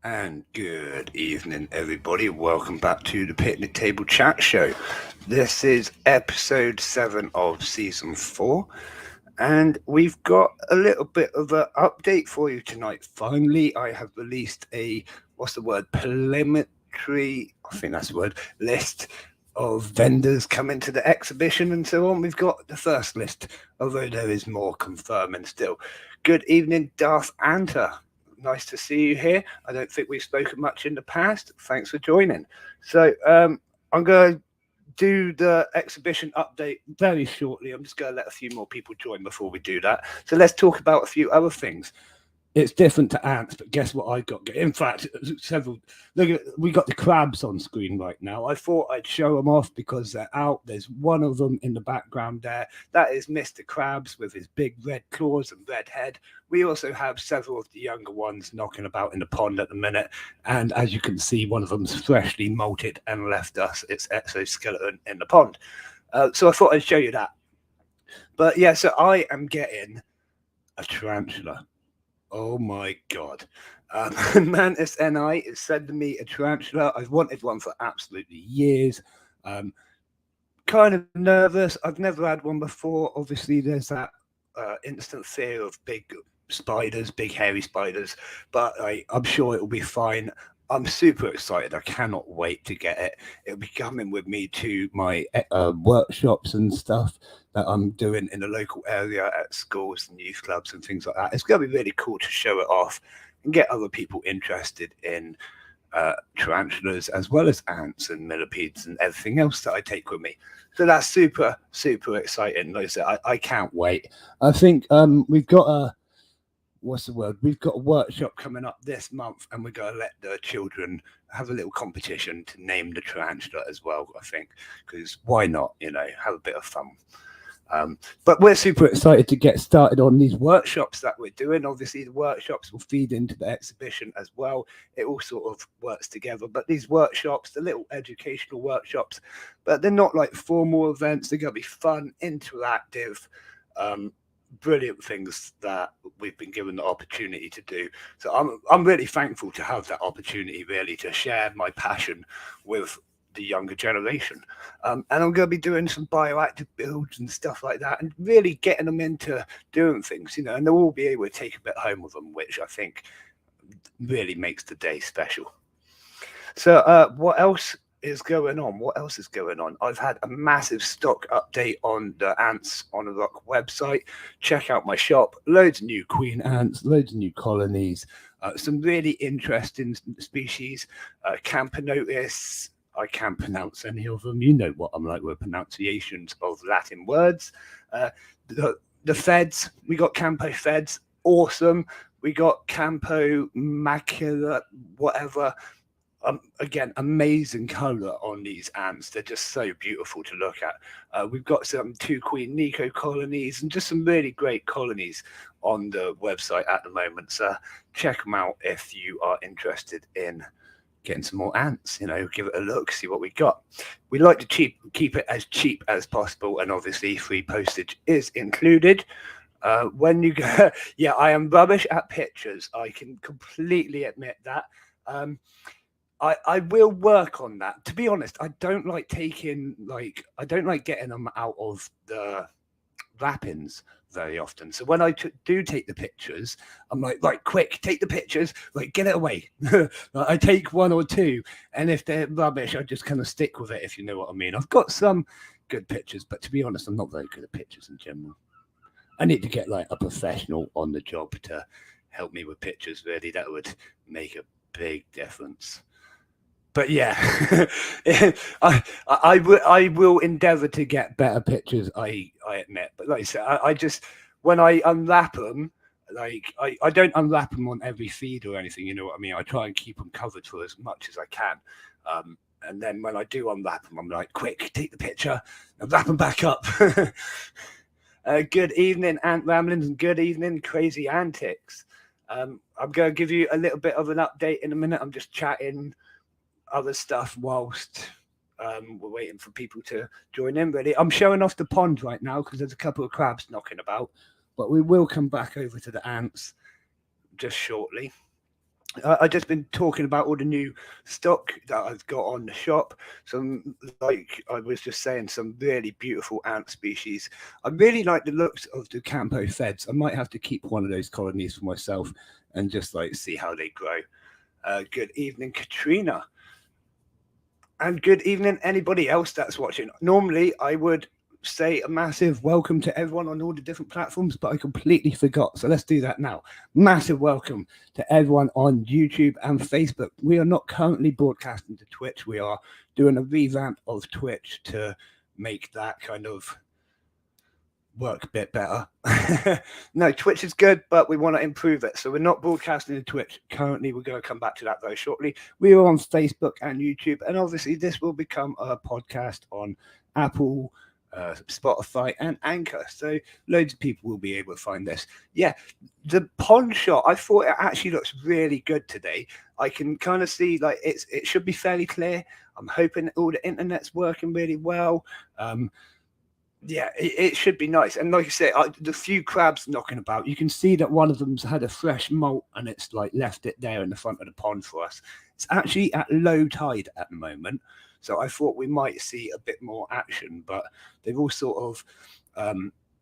And good evening, everybody. Welcome back to the Picnic Table Chat Show. This is episode 7 of season 4, and we've got a little bit of an update for you tonight. Finally, I have released preliminary, I think that's the word, list of vendors coming to the exhibition and so on. We've got the first list, although there is more confirming still. Good evening, Darth Anta. Nice to see you here. I don't think we've spoken much in the past. Thanks for joining. So I'm going to do the exhibition update very shortly. I'm just going to let a few more people join before we do that. So let's talk about a few other things. It's different to ants, but guess what I got? In fact, several. Look, we got the crabs on screen right now. I thought I'd show them off because they're out. There's one of them in the background there. That is Mr. Krabs with his big red claws and red head. We also have several of the younger ones knocking about in the pond at the minute. And as you can see, one of them's freshly molted and left us its exoskeleton in the pond. So I thought I'd show you that. But yeah, so I am getting a tarantula. Oh my God. Mantis NI is sending me a tarantula. I've wanted one for absolutely years. Kind of nervous. I've never had one before. Obviously, there's that instant fear of big spiders, big hairy spiders, but I'm sure it'll be fine. I'm super excited. I cannot wait to get it. It'll be coming with me to my workshops and stuff that I'm doing in the local area at schools and youth clubs and things like that. It's going to be really cool to show it off and get other people interested in tarantulas as well as ants and millipedes and everything else that I take with me. So that's super, super exciting. Like I said, I can't wait. I think we've got what's the word? We've got a workshop coming up this month, and we're going to let the children have a little competition to name the tarantula as well, I think, because why not, have a bit of fun. But we're super excited to get started on these workshops that we're doing. Obviously, the workshops will feed into the exhibition as well. It all sort of works together. But these workshops, the little educational workshops, but they're not like formal events. They're going to be fun, interactive, brilliant things that we've been given the opportunity to do. So I'm really thankful to have that opportunity, really, to share my passion with the younger generation. And I'm going to be doing some bioactive builds and stuff like that, and really getting them into doing things, and they'll all be able to take a bit home with them, which I think really makes the day special. So what else is going on? I've had a massive stock update on the Ants on a Rock website. Check out my shop. Loads of new queen ants, loads of new colonies, some really interesting species. Camponotus, I can't pronounce any of them. You know what I'm like with pronunciations of Latin words. The feds, we got Campo feds, awesome. We got Campo macula, whatever. Again, amazing color on these ants. They're just so beautiful to look at. We've got some 2 Queen Nico colonies and just some really great colonies on the website at the moment. So check them out if you are interested in getting some more ants, give it a look, see what we got. We like to keep it as cheap as possible, and obviously free postage is included. When you go, yeah, I am rubbish at pictures. I can completely admit that. I will work on that. To be honest, I don't like getting them out of the wrappings very often. So when I do take the pictures, I'm like, right, quick, take the pictures, like, get it away. I take 1 or 2, and if they're rubbish, I just kind of stick with it, if you know what I mean. I've got some good pictures, but to be honest, I'm not very good at pictures in general. I need to get like a professional on the job to help me with pictures, really. That would make a big difference. But yeah, I will endeavour to get better pictures, I admit. But like I said, I just, when I unwrap them, like I don't unwrap them on every feed or anything, you know what I mean? I try and keep them covered for as much as I can. And then when I do unwrap them, I'm like, quick, take the picture and wrap them back up. Good evening, Ant Ramblings, and good evening, Crazy Antics. I'm going to give you a little bit of an update in a minute. I'm just chatting other stuff whilst we're waiting for people to join in, really. I'm showing off the pond right now because there's a couple of crabs knocking about, but we will come back over to the ants just shortly. I've just been talking about all the new stock that I've got on the shop. Some, like I was just saying, some really beautiful ant species. I really like the looks of the Campo feds. I might have to keep one of those colonies for myself and just like see how they grow. Good evening, Katrina. And good evening, anybody else that's watching. Normally, I would say a massive welcome to everyone on all the different platforms, but I completely forgot. So let's do that now. Massive welcome to everyone on YouTube and Facebook. We are not currently broadcasting to Twitch. We are doing a revamp of Twitch to make that kind of work a bit better. No, Twitch is good, but we want to improve it. So we're not broadcasting to Twitch currently. We're going to come back to that very shortly. We are on Facebook and YouTube, and obviously this will become a podcast on Apple, Spotify and Anchor, so loads of people will be able to find this. Yeah, the pond shot, I thought it actually looks really good today. I can kind of see like it should be fairly clear. I'm hoping all the internet's working really well. Yeah, it should be nice. And like I said, the few crabs knocking about, you can see that one of them's had a fresh molt and it's like left it there in the front of the pond for us. It's actually at low tide at the moment, so I thought we might see a bit more action, but they've all sort of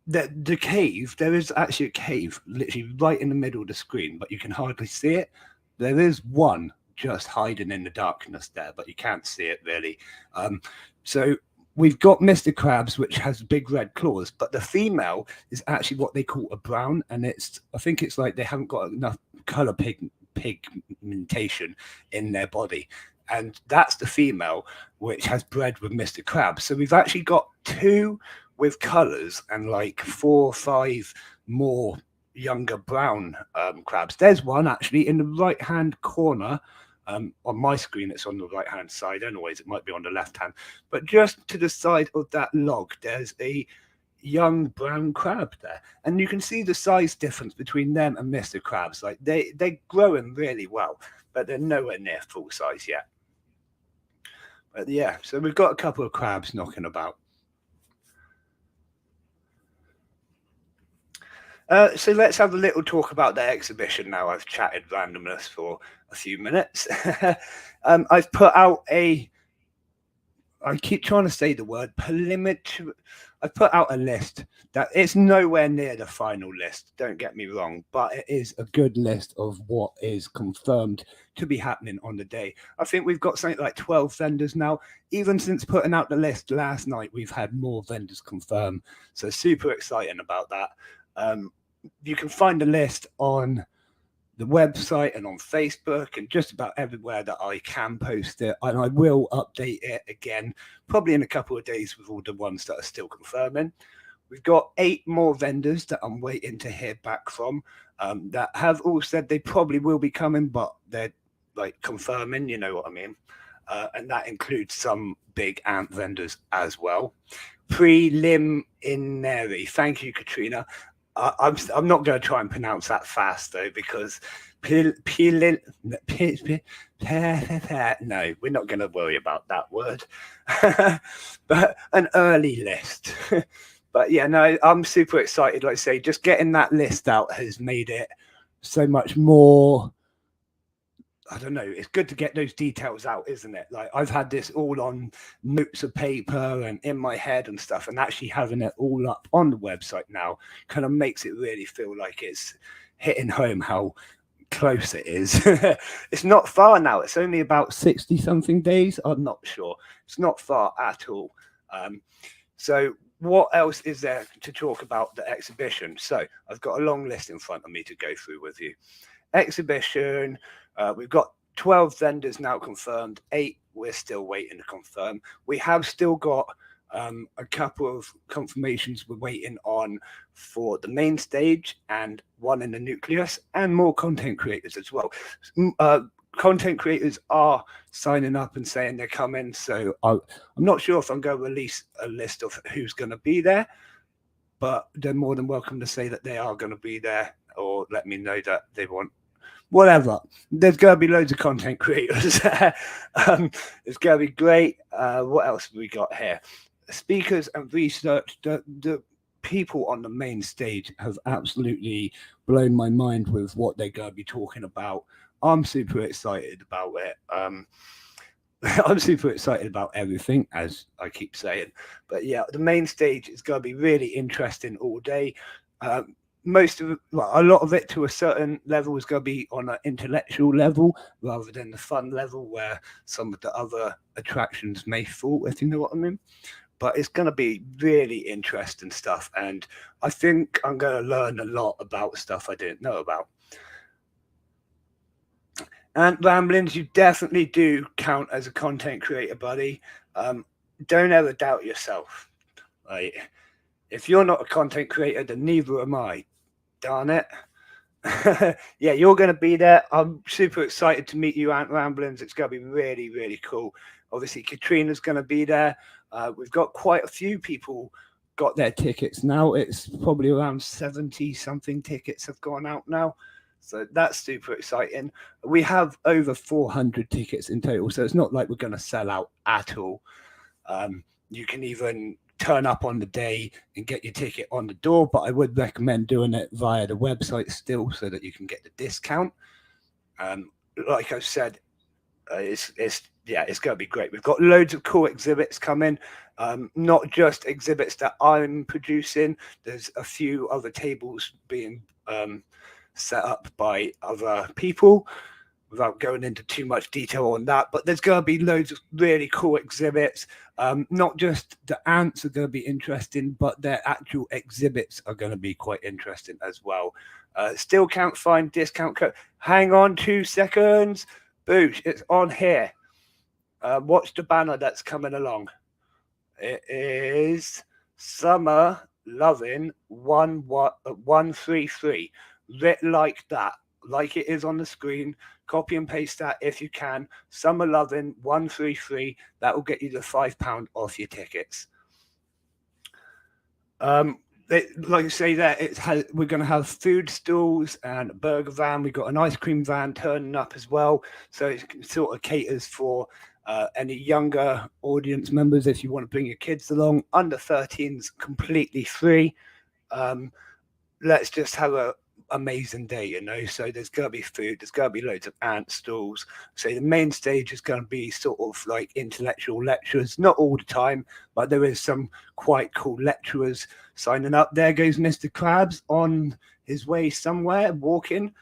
the cave. There is actually a cave literally right in the middle of the screen, but you can hardly see it. There is one just hiding in the darkness there, but you can't see it really. So we've got Mr. Krabs, which has big red claws, but the female is actually what they call a brown, and I think it's like they haven't got enough color pigmentation in their body. And that's the female, which has bred with Mr. Krabs. So we've actually got 2 with colors and like 4 or 5 more younger brown crabs. There's one actually in the right hand corner. On my screen, it's on the right hand side. Anyways, it might be on the left hand. But just to the side of that log, there's a young brown crab there, and you can see the size difference between them and Mr. Krabs. Like they're growing really well, but they're nowhere near full size yet. But yeah, so we've got a couple of crabs knocking about. So let's have a little talk about the exhibition now. I've chatted randomness for a few minutes. I've put out I keep trying to say the word preliminary. I put out a list that it's nowhere near the final list, don't get me wrong, but it is a good list of what is confirmed to be happening on the day. I think we've got something like 12 vendors now. Even since putting out the list last night, we've had more vendors confirm. So super exciting about that. You can find the list on the website and on Facebook and just about everywhere that I can post it, and I will update it again probably in a couple of days with all the ones that are still confirming. We've got 8 more vendors that I'm waiting to hear back from that have all said they probably will be coming, but they're like confirming, you know what I mean. And that includes some big ant vendors as well. Preliminary. Thank you, Katrina. I'm not going to try and pronounce that fast though, because no, we're not going to worry about that word. But an early list. But yeah, no, I'm super excited. Like I say, just getting that list out has made it so much more. I don't know. It's good to get those details out, isn't it? Like I've had this all on notes of paper and in my head and stuff, and actually having it all up on the website now kind of makes it really feel like it's hitting home how close it is. It's not far now. It's only about 60 something days. I'm not sure. It's not far at all. So what else is there to talk about the exhibition? So I've got a long list in front of me to go through with you. Exhibition. We've got 12 vendors now confirmed, 8 we're still waiting to confirm. We have still got a couple of confirmations we're waiting on for the main stage and one in the nucleus, and more content creators as well. Content creators are signing up and saying they're coming, so I'm not sure if I'm going to release a list of who's going to be there, but they're more than welcome to say that they are going to be there, or let me know that they want whatever. There's going to be loads of content creators. It's going to be great. What else have we got here? Speakers and research. The people on the main stage have absolutely blown my mind with what they're going to be talking about. I'm super excited about it. I'm super excited about everything, as I keep saying. But yeah, the main stage is going to be really interesting all day. Most of it, well, a lot of it to a certain level is going to be on an intellectual level rather than the fun level where some of the other attractions may fall, if you know what I mean. But it's going to be really interesting stuff, and I think I'm going to learn a lot about stuff I didn't know about. And ramblings, you definitely do count as a content creator, buddy. Don't ever doubt yourself. Like, if you're not a content creator, then neither am I. Darn it. Yeah, you're going to be there. I'm super excited to meet you, Ant Ramblings. It's going to be really, really cool. Obviously, Katrina's going to be there. We've got quite a few people got their tickets now. It's probably around 70 something tickets have gone out now. So that's super exciting. We have over 400 tickets in total. So it's not like we're going to sell out at all. You can even turn up on the day and get your ticket on the door, but I would recommend doing it via the website still so that you can get the discount. Like I said, it's going to be great. We've got loads of cool exhibits coming, not just exhibits that I'm producing. There's a few other tables being set up by other people, without going into too much detail on that, but there's going to be loads of really cool exhibits. Not just the ants are going to be interesting, but their actual exhibits are going to be quite interesting as well. Still can't find discount code. Hang on 2 seconds. Boosh, it's on here. Watch the banner that's coming along. It is summer Loving 133, writ like that, like it is on the screen. Copy and paste that if you can. Summer Loving 133. That will get you the £5 off your tickets. Like I say there, we're going to have food stalls and a burger van. We've got an ice cream van turning up as well, so it sort of caters for any younger audience members. If you want to bring your kids along, under 13's completely free. Let's just have a amazing day, you know. So there's gonna be food, there's gonna be loads of ant stalls. So the main stage is gonna be sort of like intellectual lecturers, not all the time, but there is some quite cool lecturers signing up. There goes Mr. Krabs on his way somewhere, walking.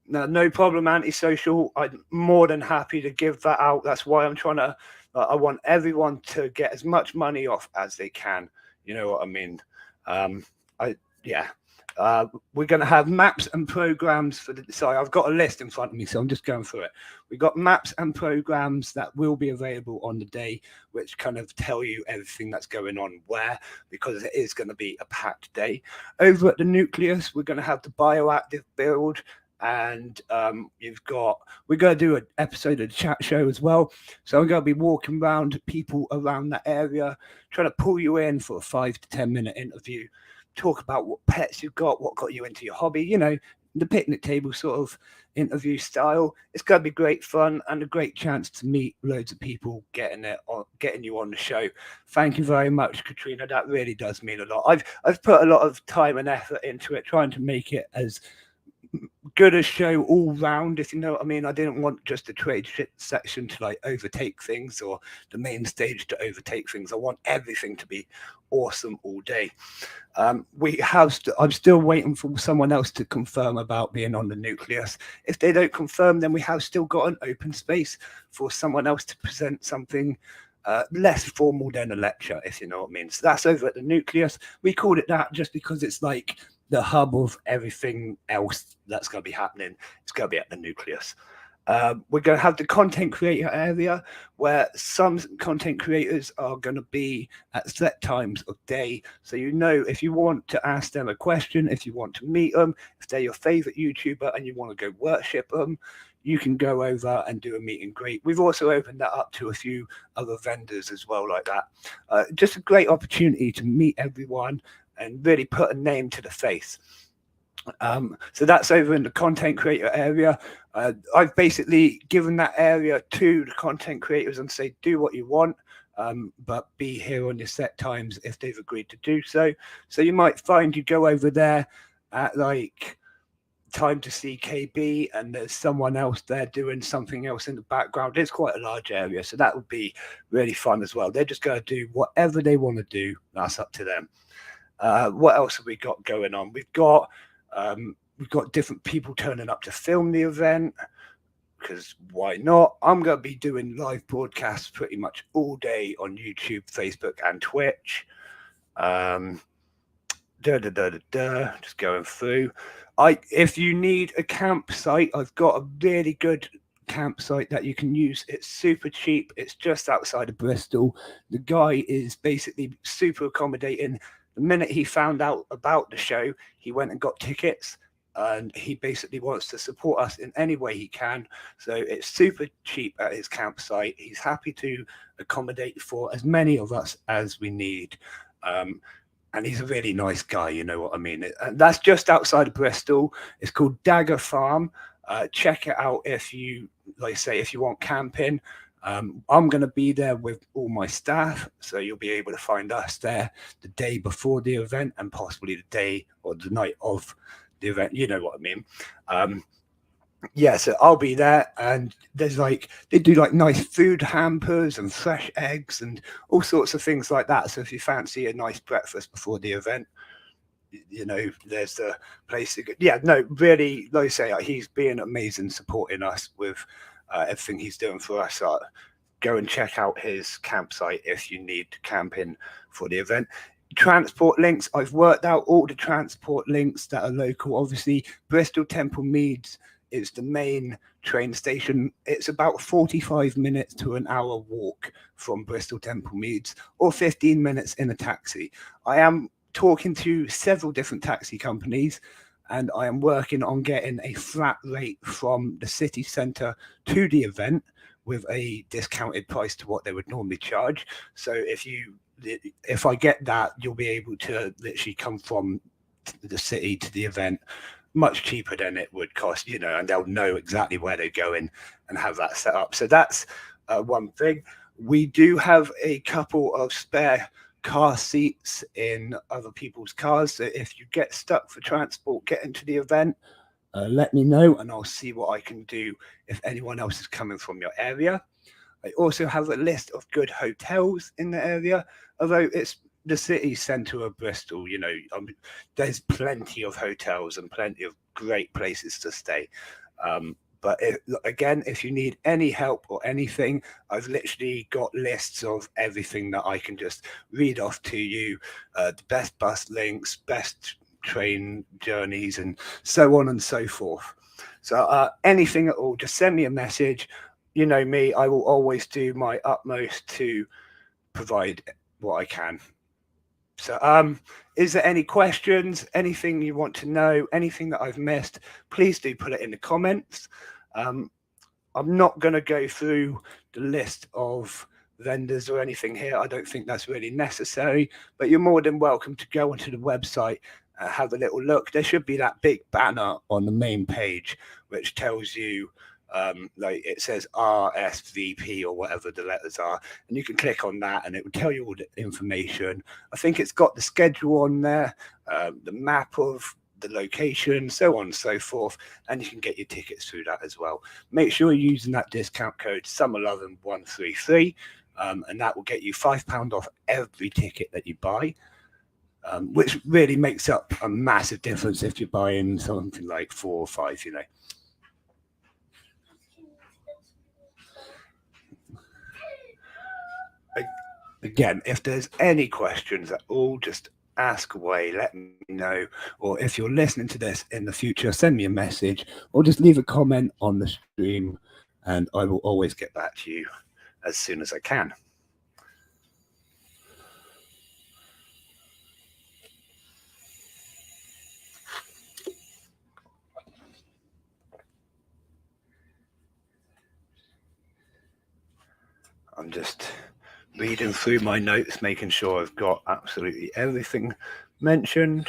No problem, antisocial. I'm more than happy to give that out. That's why I'm trying to. I want everyone to get as much money off as they can. You know what I mean? Yeah. We're going to have maps and programs for the. Sorry, I've got a list in front of me, so I'm just going through it. We've got maps and programs that will be available on the day, which kind of tell you everything that's going on where, because it is going to be a packed day. Over at the Nucleus, we're going to have the bioactive build. And we're going to do an episode of the chat show as well. So I'm going to be walking around people around that area, trying to pull you in for a 5 to 10 minute interview, talk about what pets you've got, what got you into your hobby, you know, the picnic table sort of interview style. It's going to be great fun and a great chance to meet loads of people getting you on the show. Thank you very much, Katrina. That really does mean a lot. I've put a lot of time and effort into it, trying to make it as good a show all round, if you know what I mean. I didn't want just the trade section to like overtake things, or the main stage to overtake things. I want everything to be awesome all day. I'm still waiting for someone else to confirm about being on the Nucleus. If they don't confirm, then we have still got an open space for someone else to present something less formal than a lecture, if you know what I mean. So that's over at the Nucleus. We called it that just because it's like the hub of everything else that's going to be happening. It's going to be at the Nucleus. We're going to have the content creator area, where some content creators are going to be at set times of day. So, you know, if you want to ask them a question, if you want to meet them, if they're your favorite YouTuber and you want to go worship them, you can go over and do a meet and greet. We've also opened that up to a few other vendors as well, like that. Just a great opportunity to meet everyone and really put a name to the face. So that's over in the content creator area. I've basically given that area to the content creators and say, do what you want, but be here on your set times if they've agreed to do so. So you might find you go over there at like time to see KB and there's someone else there doing something else in the background. It's quite a large area, so that would be really fun as well. They're just going to do whatever they want to do. That's up to them. What else have we got going on? We've got different people turning up to film the event, because why not? I'm going to be doing live broadcasts pretty much all day on YouTube, Facebook, and Twitch. Just going through. If you need a campsite, I've got a really good campsite that you can use. It's super cheap. It's just outside of Bristol. The guy is basically super accommodating. The minute he found out about the show, he went and got tickets, and he basically wants to support us in any way he can. So it's super cheap at his campsite. He's happy to accommodate for as many of us as we need. And he's a really nice guy, you know what I mean? And that's just outside of Bristol. It's called Dagger Farm. Check it out if you, like I say, if you want camping. I'm going to be there with all my staff, so you'll be able to find us there the day before the event and possibly the day or the night of the event. You know what I mean? Yeah, so I'll be there, and there's like, they do like nice food hampers and fresh eggs and all sorts of things like that. So if you fancy a nice breakfast before the event, you know, there's the place to go. Yeah, no, really, like I say, he's being amazing supporting us with everything he's doing for us. Go and check out his campsite if you need camping for the event. Transport links, I've worked out all the transport links that are local. Obviously, Bristol Temple Meads is the main train station. It's about 45 minutes to an hour walk from Bristol Temple Meads, or 15 minutes in a taxi. I am talking to several different taxi companies, and I am working on getting a flat rate from the city centre to the event with a discounted price to what they would normally charge. So if I get that, you'll be able to literally come from the city to the event much cheaper than it would cost, and they'll know exactly where they're going and have that set up. So that's one thing. We do have a couple of spare car seats in other people's cars. So if you get stuck for transport getting to the event, let me know and I'll see what I can do if anyone else is coming from your area. I also have a list of good hotels in the area, although it's the city centre of Bristol. There's plenty of hotels and plenty of great places to stay. But again, if you need any help or anything, I've literally got lists of everything that I can just read off to you, the best bus links, best train journeys, and so on and so forth. So anything at all, just send me a message. You know me, I will always do my utmost to provide what I can. So is there any questions, anything you want to know, anything that I've missed? Please do put it in the comments. I'm not going to go through the list of vendors or anything here. I don't think that's really necessary, but you're more than welcome to go onto the website and have a little look. There should be that big banner on the main page which tells you, like it says RSVP or whatever the letters are, and you can click on that and it will tell you all the information. I think it's got the schedule on there, the map of the location, so on and so forth, and you can get your tickets through that as well. Make sure you're using that discount code SUMMER133, and that will get you £5 off every ticket that you buy, which really makes up a massive difference if you're buying something like 4 or 5, Again, if there's any questions at all, just ask away, let me know. Or if you're listening to this in the future, send me a message or just leave a comment on the stream and I will always get back to you as soon as I can. I'm just reading through my notes, making sure I've got absolutely everything mentioned.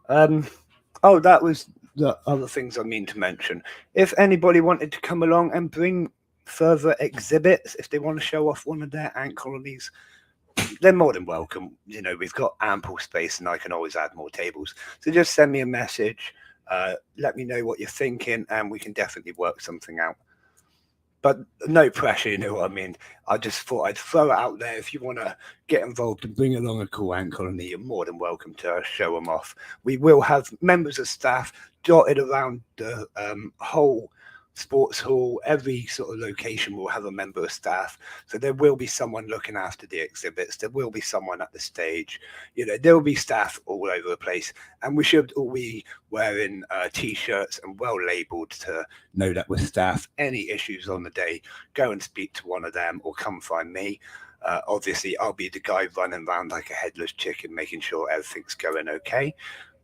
Oh, that was the other things I mean to mention. If anybody wanted to come along and bring further exhibits, if they want to show off one of their ant colonies, they're more than welcome. We've got ample space and I can always add more tables. So just send me a message, let me know what you're thinking, and we can definitely work something out. But no pressure, you know what I mean? I just thought I'd throw it out there. If you want to get involved and bring along a cool ant colony, you're more than welcome to show them off. We will have members of staff dotted around the whole sports hall. Every sort of location will have a member of staff. So there will be someone looking after the exhibits. There will be someone at the stage. There will be staff all over the place. And we should all be wearing T-shirts and well labelled to know that we're staff. Any issues on the day, go and speak to one of them or come find me. Obviously, I'll be the guy running around like a headless chicken, making sure everything's going okay.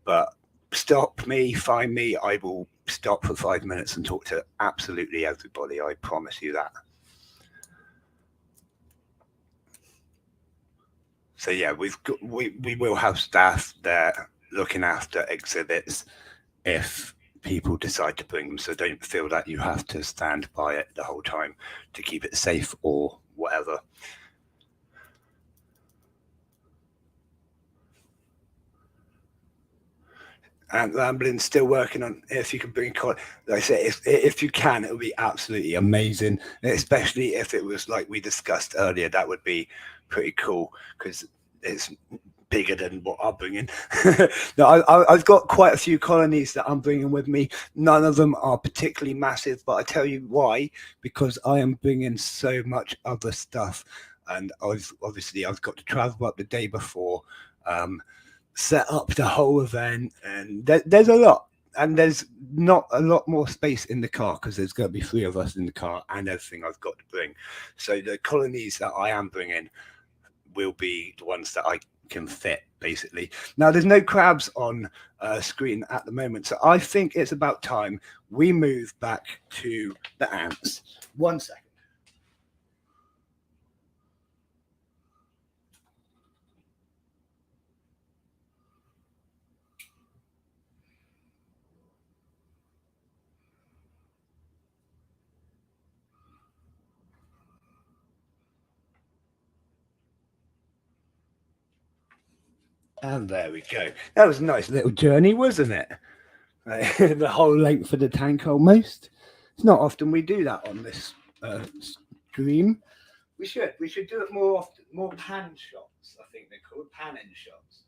But stop me, find me, I will stop for 5 minutes and talk to absolutely everybody. I promise you that. So yeah, we will have staff there looking after exhibits if people decide to bring them. So don't feel that you have to stand by it the whole time to keep it safe or whatever. And Ramblin's still working on if you can bring, like I say, if you can, it would be absolutely amazing, especially if it was like we discussed earlier. That would be pretty cool because it's bigger than what I'm bringing. No, I've got quite a few colonies that I'm bringing with me. None of them are particularly massive, but I tell you why, because I am bringing so much other stuff, and I've got to travel up the day before, set up the whole event, and there's a lot, and there's not a lot more space in the car because there's going to be 3 of us in the car and everything I've got to bring. So the colonies that I am bringing will be the ones that I can fit, basically. Now, there's no crabs on screen at the moment, so I think it's about time we move back to the ants. 1 second. And there we go. That was a nice little journey, wasn't it? The whole length of the tank almost. It's not often we do that on this stream. We should do it more often. More pan shots, I think they're called pan-in shots.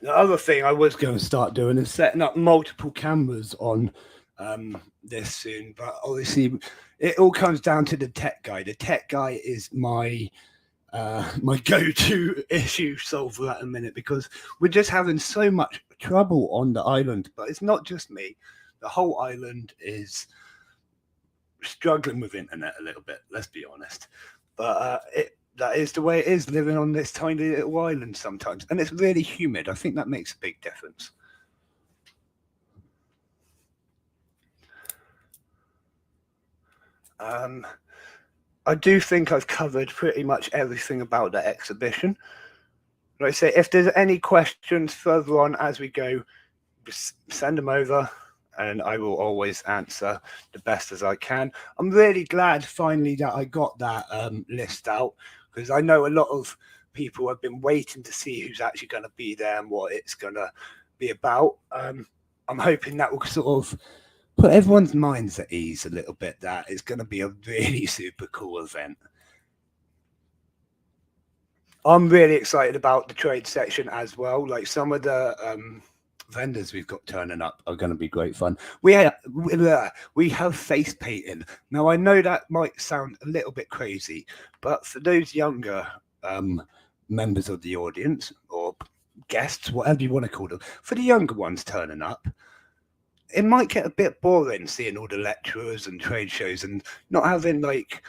The other thing I was going to start doing is setting up multiple cameras on this soon, but obviously it all comes down to the tech guy. The tech guy is my go-to issue solver at the minute, because we're just having so much trouble on the island. But it's not just me. The whole island is struggling with internet a little bit, let's be honest. But that is the way it is, living on this tiny little island sometimes. And it's really humid. I think that makes a big difference. I do think I've covered pretty much everything about the exhibition. Like I say, if there's any questions further on as we go, just send them over and I will always answer the best as I can. I'm really glad finally that I got that list out, because I know a lot of people have been waiting to see who's actually going to be there and what it's going to be about. I'm hoping that will sort of put everyone's minds at ease a little bit, that it's going to be a really super cool event. I'm really excited about the trade section as well. Like, some of the vendors we've got turning up are going to be great fun. We have face painting. Now, I know that might sound a little bit crazy, but for those younger members of the audience or guests, whatever you want to call them, for the younger ones turning up, it might get a bit boring seeing all the lecturers and trade shows and not having, like,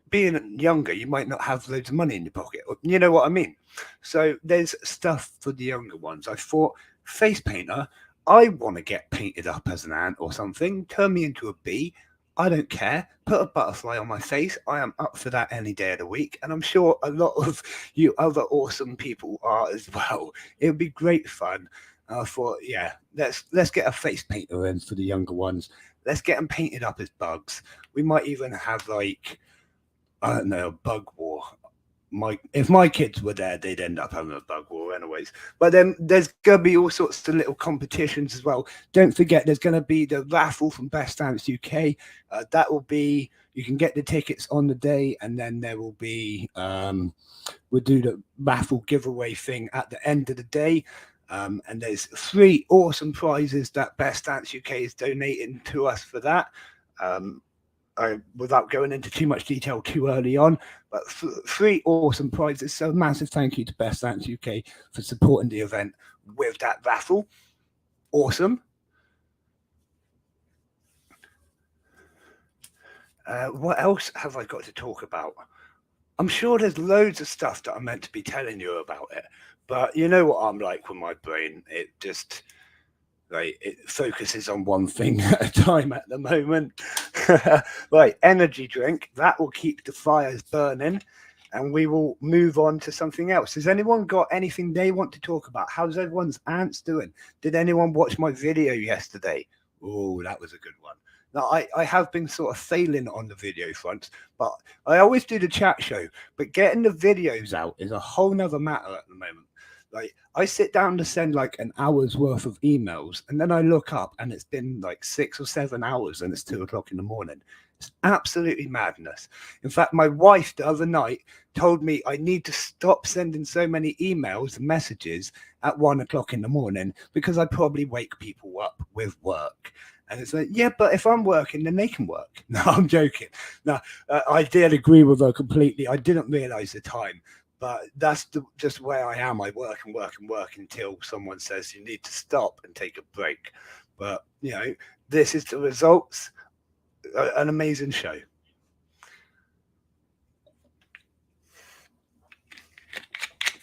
being younger, you might not have loads of money in your pocket. You know what I mean? So there's stuff for the younger ones. I thought, face painter, I want to get painted up as an ant or something. Turn me into a bee. I don't care. Put a butterfly on my face. I am up for that any day of the week. And I'm sure a lot of you other awesome people are as well. It would be great fun. I thought, yeah, let's get a face painter in for the younger ones. Let's get them painted up as bugs. We might even have, like, I don't know, a bug war. If my kids were there, they'd end up having a bug war anyways. But then there's going to be all sorts of little competitions as well. Don't forget, there's going to be the raffle from Best Ants UK. That will be, you can get the tickets on the day, and then there will be, we'll do the raffle giveaway thing at the end of the day. And there's 3 awesome prizes that Best Ants UK is donating to us for that. Without going into too much detail too early on, but 3 awesome prizes. So massive thank you to Best Ants UK for supporting the event with that raffle. Awesome. What else have I got to talk about? I'm sure there's loads of stuff that I'm meant to be telling you about it, but you know what I'm like with my brain. It just, right, it focuses on one thing at a time at the moment. Right, energy drink, that will keep the fires burning, and we will move on to something else. Has anyone got anything they want to talk about? How's everyone's ants doing? Did anyone watch my video yesterday? Oh, that was a good one. Now, I have been sort of failing on the video front, but I always do the chat show, but getting the videos out is a whole nother matter at the moment. Like, I sit down to send like an hour's worth of emails, and then I look up and it's been like 6 or 7 hours and it's 2 o'clock in the morning. It's absolutely madness. In fact, my wife the other night told me I need to stop sending so many emails and messages at 1 o'clock in the morning, because I probably wake people up with work. And it's like, yeah, but if I'm working, then they can work. No, I'm joking. No, I did agree with her completely. I didn't realize the time. But that's just where I am. I work and work and work until someone says you need to stop and take a break. But, you know, this is the results. An amazing show.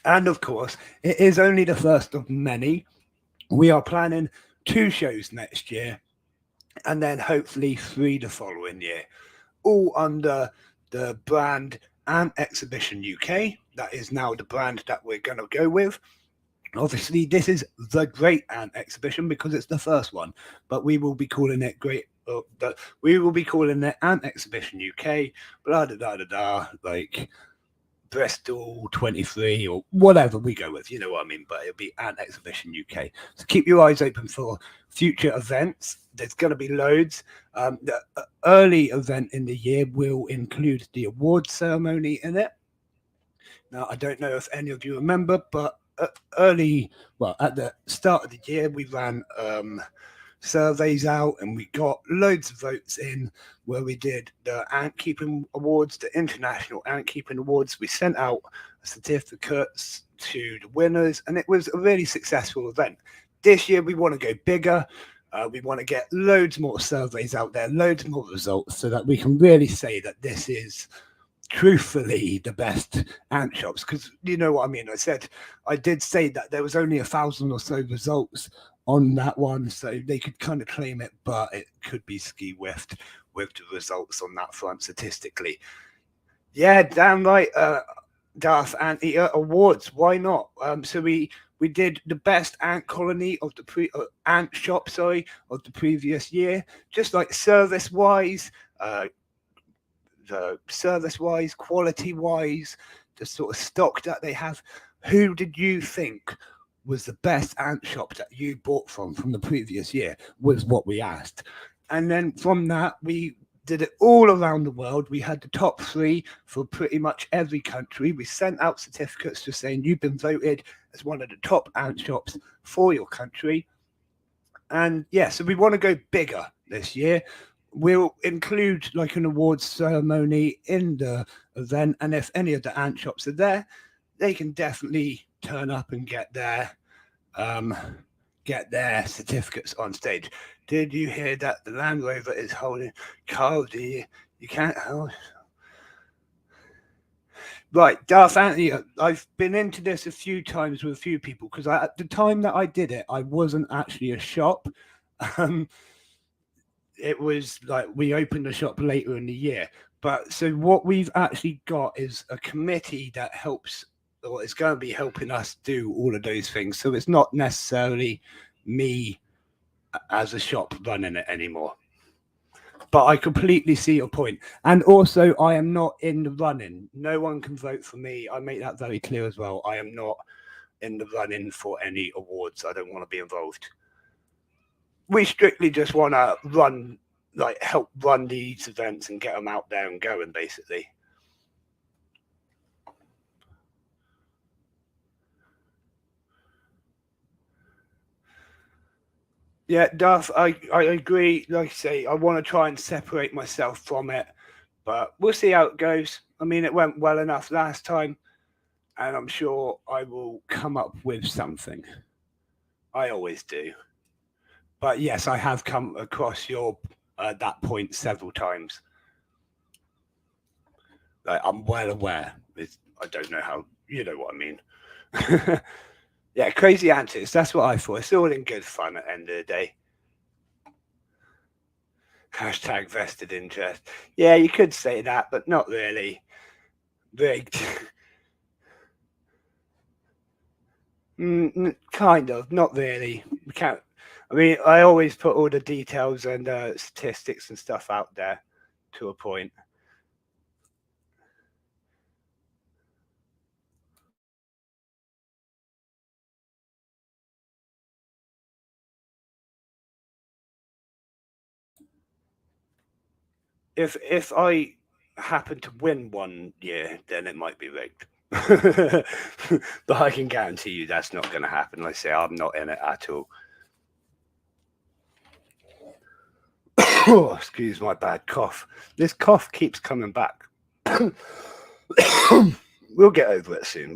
And of course, it is only the first of many. We are planning 2 shows next year, and then hopefully 3 the following year, all under the brand Ant Exhibition UK. That is now the brand that we're going to go with. Obviously, this is the Great Ant Exhibition because it's the first one, but we will be calling it we will be calling it Ant Exhibition UK. Blah da da da da, like Bristol 23 or whatever we go with, you know what I mean, but it'll be Ant Exhibition UK. So keep your eyes open for future events. There's going to be loads. The early event in the year will include the awards ceremony in it. Now, I don't know if any of you remember, but at the start of the year, we ran surveys out and we got loads of votes in where we did the ant keeping awards, the international ant keeping awards. We sent out certificates to the winners and it was a really successful event. This year we want to go bigger. We want to get loads more surveys out there, loads more results, so that we can really say that this is truthfully the best ant shops. Because you know what I mean, I did say that there was only 1,000 or so results on that one, so they could kind of claim it, but it could be ski-whiffed with the results on that front statistically. Yeah, damn right. Darth Anteater Awards, why not? So we did the best ant colony of the ant shop, of the previous year, just like service-wise, quality-wise, the sort of stock that they have. Who did you think was the best ant shop that you bought from the previous year, was what we asked. And then from that, we did it all around the world. We had the top 3 for pretty much every country. We sent out certificates just saying you've been voted as one of the top ant shops for your country. And yeah, so we want to go bigger this year. We'll include like an awards ceremony in the event, and if any of the ant shops are there, they can definitely turn up and get their certificates on stage. Did you hear that the Land Rover is holding Carl? You can't hold. Right, Darth Anthony, I've been into this a few times with a few people because at the time that I did it, I wasn't actually a shop. It was like we opened the shop later in the year. But so what we've actually got is a committee that helps, or is going to be helping us do all of those things. So it's not necessarily me as a shop running it anymore. But I completely see your point. And also, I am not in the running. No one can vote for me. I make that very clear as well. I am not in the running for any awards. I don't want to be involved. We strictly just want to help run these events and get them out there and going, basically. Yeah, Duff, I agree. Like I say, I want to try and separate myself from it, but we'll see how it goes. I mean, it went well enough last time, and I'm sure I will come up with something. I always do. But yes, I have come across that point several times. Like, I'm well aware. I don't know how, you know what I mean. Yeah, crazy antics. That's what I thought. It's all in good fun at the end of the day. Hashtag vested interest. Yeah, you could say that, but not really. Rigged. Kind of, not really. We can't. I mean, I always put all the details and statistics and stuff out there to a point. If I happen to win one year, then it might be rigged. But I can guarantee you that's not going to happen. Like I say, I'm not in it at all. Oh, excuse my bad cough. This cough keeps coming back. We'll get over it soon.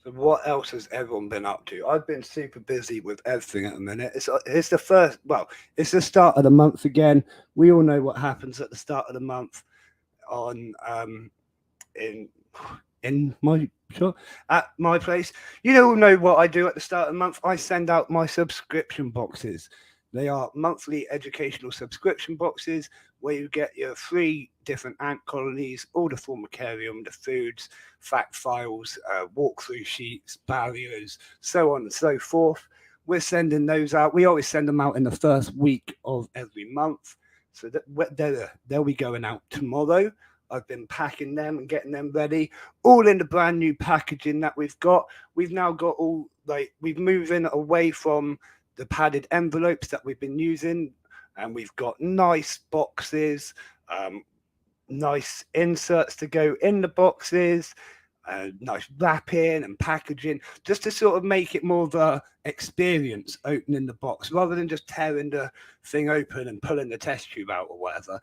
So what else has everyone been up to? I've been super busy with everything at the minute. It's the first, well, it's the start of the month again. We all know what happens at the start of the month on in my shop at my place. You all know what I do at the start of the month. I send out my subscription boxes. They are monthly educational subscription boxes where you get your 3 different ant colonies, all the formicarium, the foods, fact files, walkthrough sheets, barriers, so on and so forth. We're sending those out. We always send them out in the first week of every month. So that they'll be going out tomorrow. I've been packing them and getting them ready, all in the brand new packaging that we've got. We've now got all we've moved in away from the padded envelopes that we've been using, and we've got nice boxes, nice inserts to go in the boxes, nice wrapping and packaging, just to sort of make it more of a experience opening the box rather than just tearing the thing open and pulling the test tube out or whatever.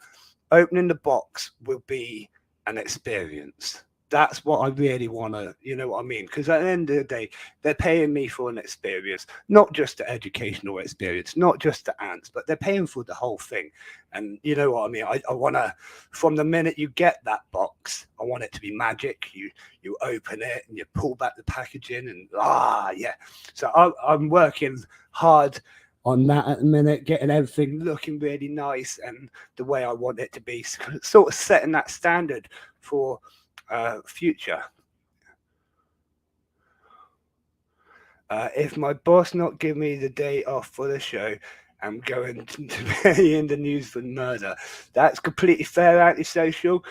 Opening the box will be an experience. That's what I really want to, you know what I mean? Because at the end of the day, they're paying me for an experience, not just the educational experience, not just the ants, but they're paying for the whole thing. And you know what I mean? I want to, from the minute you get that box, I want it to be magic. You open it and you pull back the packaging and yeah. So I'm working hard on that at the minute, getting everything looking really nice and the way I want it to be, sort of setting that standard for future. If my boss not give me the day off for the show, I'm going to be in the news for murder. That's completely fair, antisocial.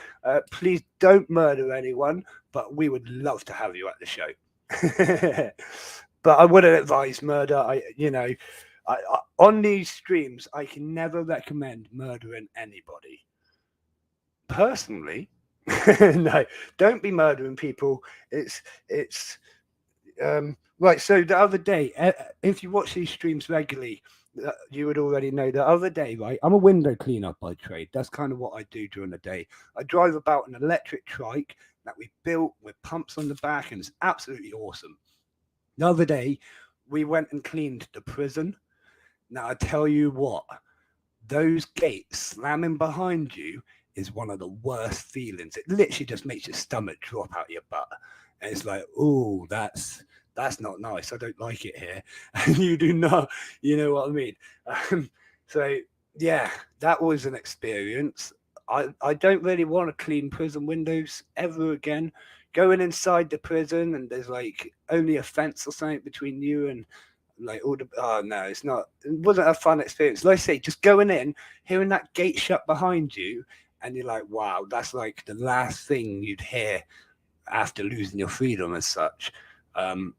Please don't murder anyone, but we would love to have you at the show. But I wouldn't advise murder. On these streams, I can never recommend murdering anybody. Personally, no, don't be murdering people. It's right. So the other day, if you watch these streams regularly, you would already know the other day, right? I'm a window cleaner by trade. That's kind of what I do during the day. I drive about an electric trike that we built with pumps on the back, and it's absolutely awesome. The other day, we went and cleaned the prison. Now, I tell you what, those gates slamming behind you is one of the worst feelings. It literally just makes your stomach drop out your butt. And it's like, oh, that's not nice. I don't like it here. And you do not, you know what I mean? So, yeah, that was an experience. I don't really want to clean prison windows ever again. Going inside the prison and there's like only a fence or something between you and like all the no, it wasn't a fun experience. Like I say, just going in, hearing that gate shut behind you, and you're like, wow, that's like the last thing you'd hear after losing your freedom as such.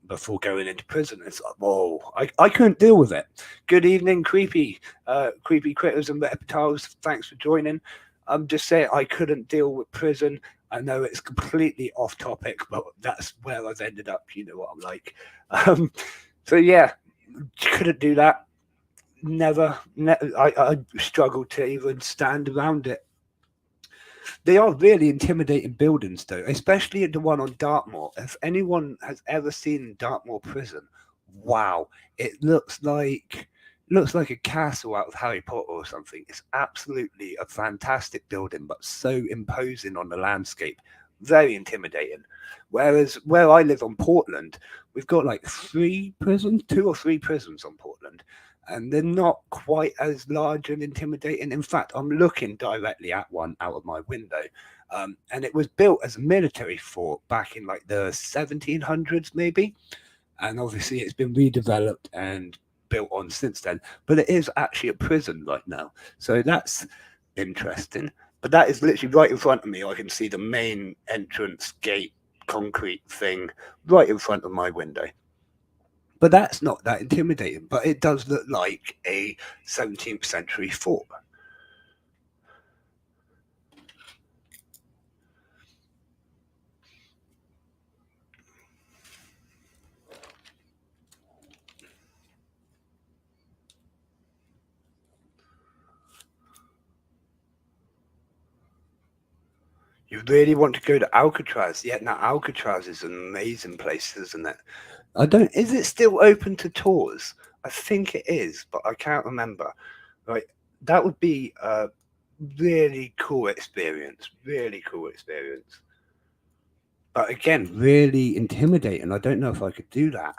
Before going into prison, it's like, whoa, I couldn't deal with it. Good evening, creepy critters and reptiles. Thanks for joining. I'm just saying I couldn't deal with prison. I know it's completely off topic, but that's where I've ended up. You know what I'm like. So yeah, couldn't do that. Never. I struggled to even stand around it. They are really intimidating buildings, though, especially the one on Dartmoor. If anyone has ever seen Dartmoor Prison, wow, it looks like a castle out of Harry Potter or something. It's absolutely a fantastic building, but so imposing on the landscape. Very intimidating. Whereas where I live on Portland, we've got like 3 prisons, 2 or 3 prisons on Portland, and they're not quite as large and intimidating. In fact, I'm looking directly at one out of my window, and it was built as a military fort back in like the 1700s, maybe. And obviously, it's been redeveloped and built on since then. But it is actually a prison right now, so that's interesting. But that is literally right in front of me. I can see the main entrance gate, concrete thing, right in front of my window. But that's not that intimidating, but it does look like a 17th century fort. You really want to go to Alcatraz? Yeah, now Alcatraz is an amazing place, isn't it? I don't. Is it still open to tours? I think it is, but I can't remember. Like that would be a really cool experience. Really cool experience. But again, really intimidating. I don't know if I could do that.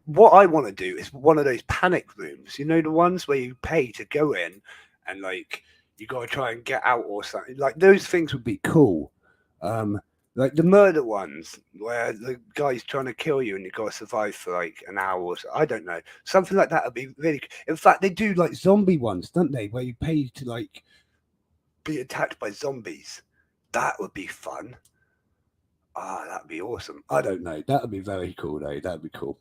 What I want to do is one of those panic rooms. You know, the ones where you pay to go in, and like you got to try and get out or something. Like those things would be cool. Um, like the murder ones where the guy's trying to kill you and you got to survive for like an hour or so. I don't know. Something like that would be really. In fact, they do like zombie ones, don't they? Where you pay to like be attacked by zombies. That would be fun. Ah, that'd be awesome. I don't know. That would be very cool, though. That'd be cool.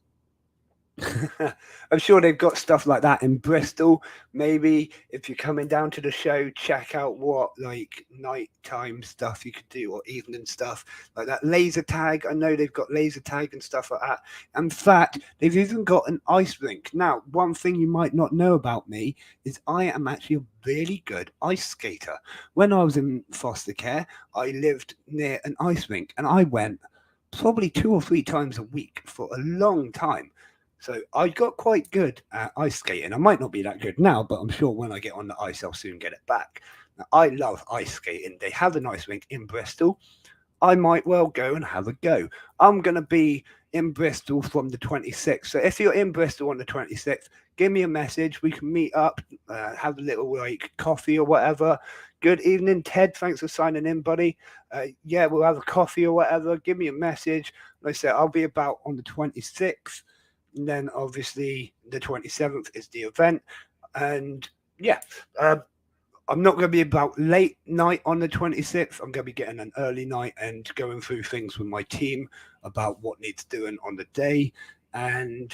I'm sure they've got stuff like that in Bristol. Maybe if you're coming down to the show, check out what like nighttime stuff you could do or evening stuff like that. Laser tag. I know they've got laser tag and stuff like that. In fact, they've even got an ice rink. Now, one thing you might not know about me is I am actually a really good ice skater. When I was in foster care, I lived near an ice rink and I went probably 2 or 3 times a week for a long time. So I got quite good at ice skating. I might not be that good now, but I'm sure when I get on the ice, I'll soon get it back. Now, I love ice skating. They have an ice rink in Bristol. I might well go and have a go. I'm going to be in Bristol from the 26th. So if you're in Bristol on the 26th, give me a message. We can meet up, have a little like coffee or whatever. Good evening, Ted. Thanks for signing in, buddy. Yeah, we'll have a coffee or whatever. Give me a message. Like I said, I'll be about on the 26th. And then obviously the 27th is the event. And yeah, I'm not going to be about late night on the 26th. I'm going to be getting an early night and going through things with my team about what needs doing on the day. And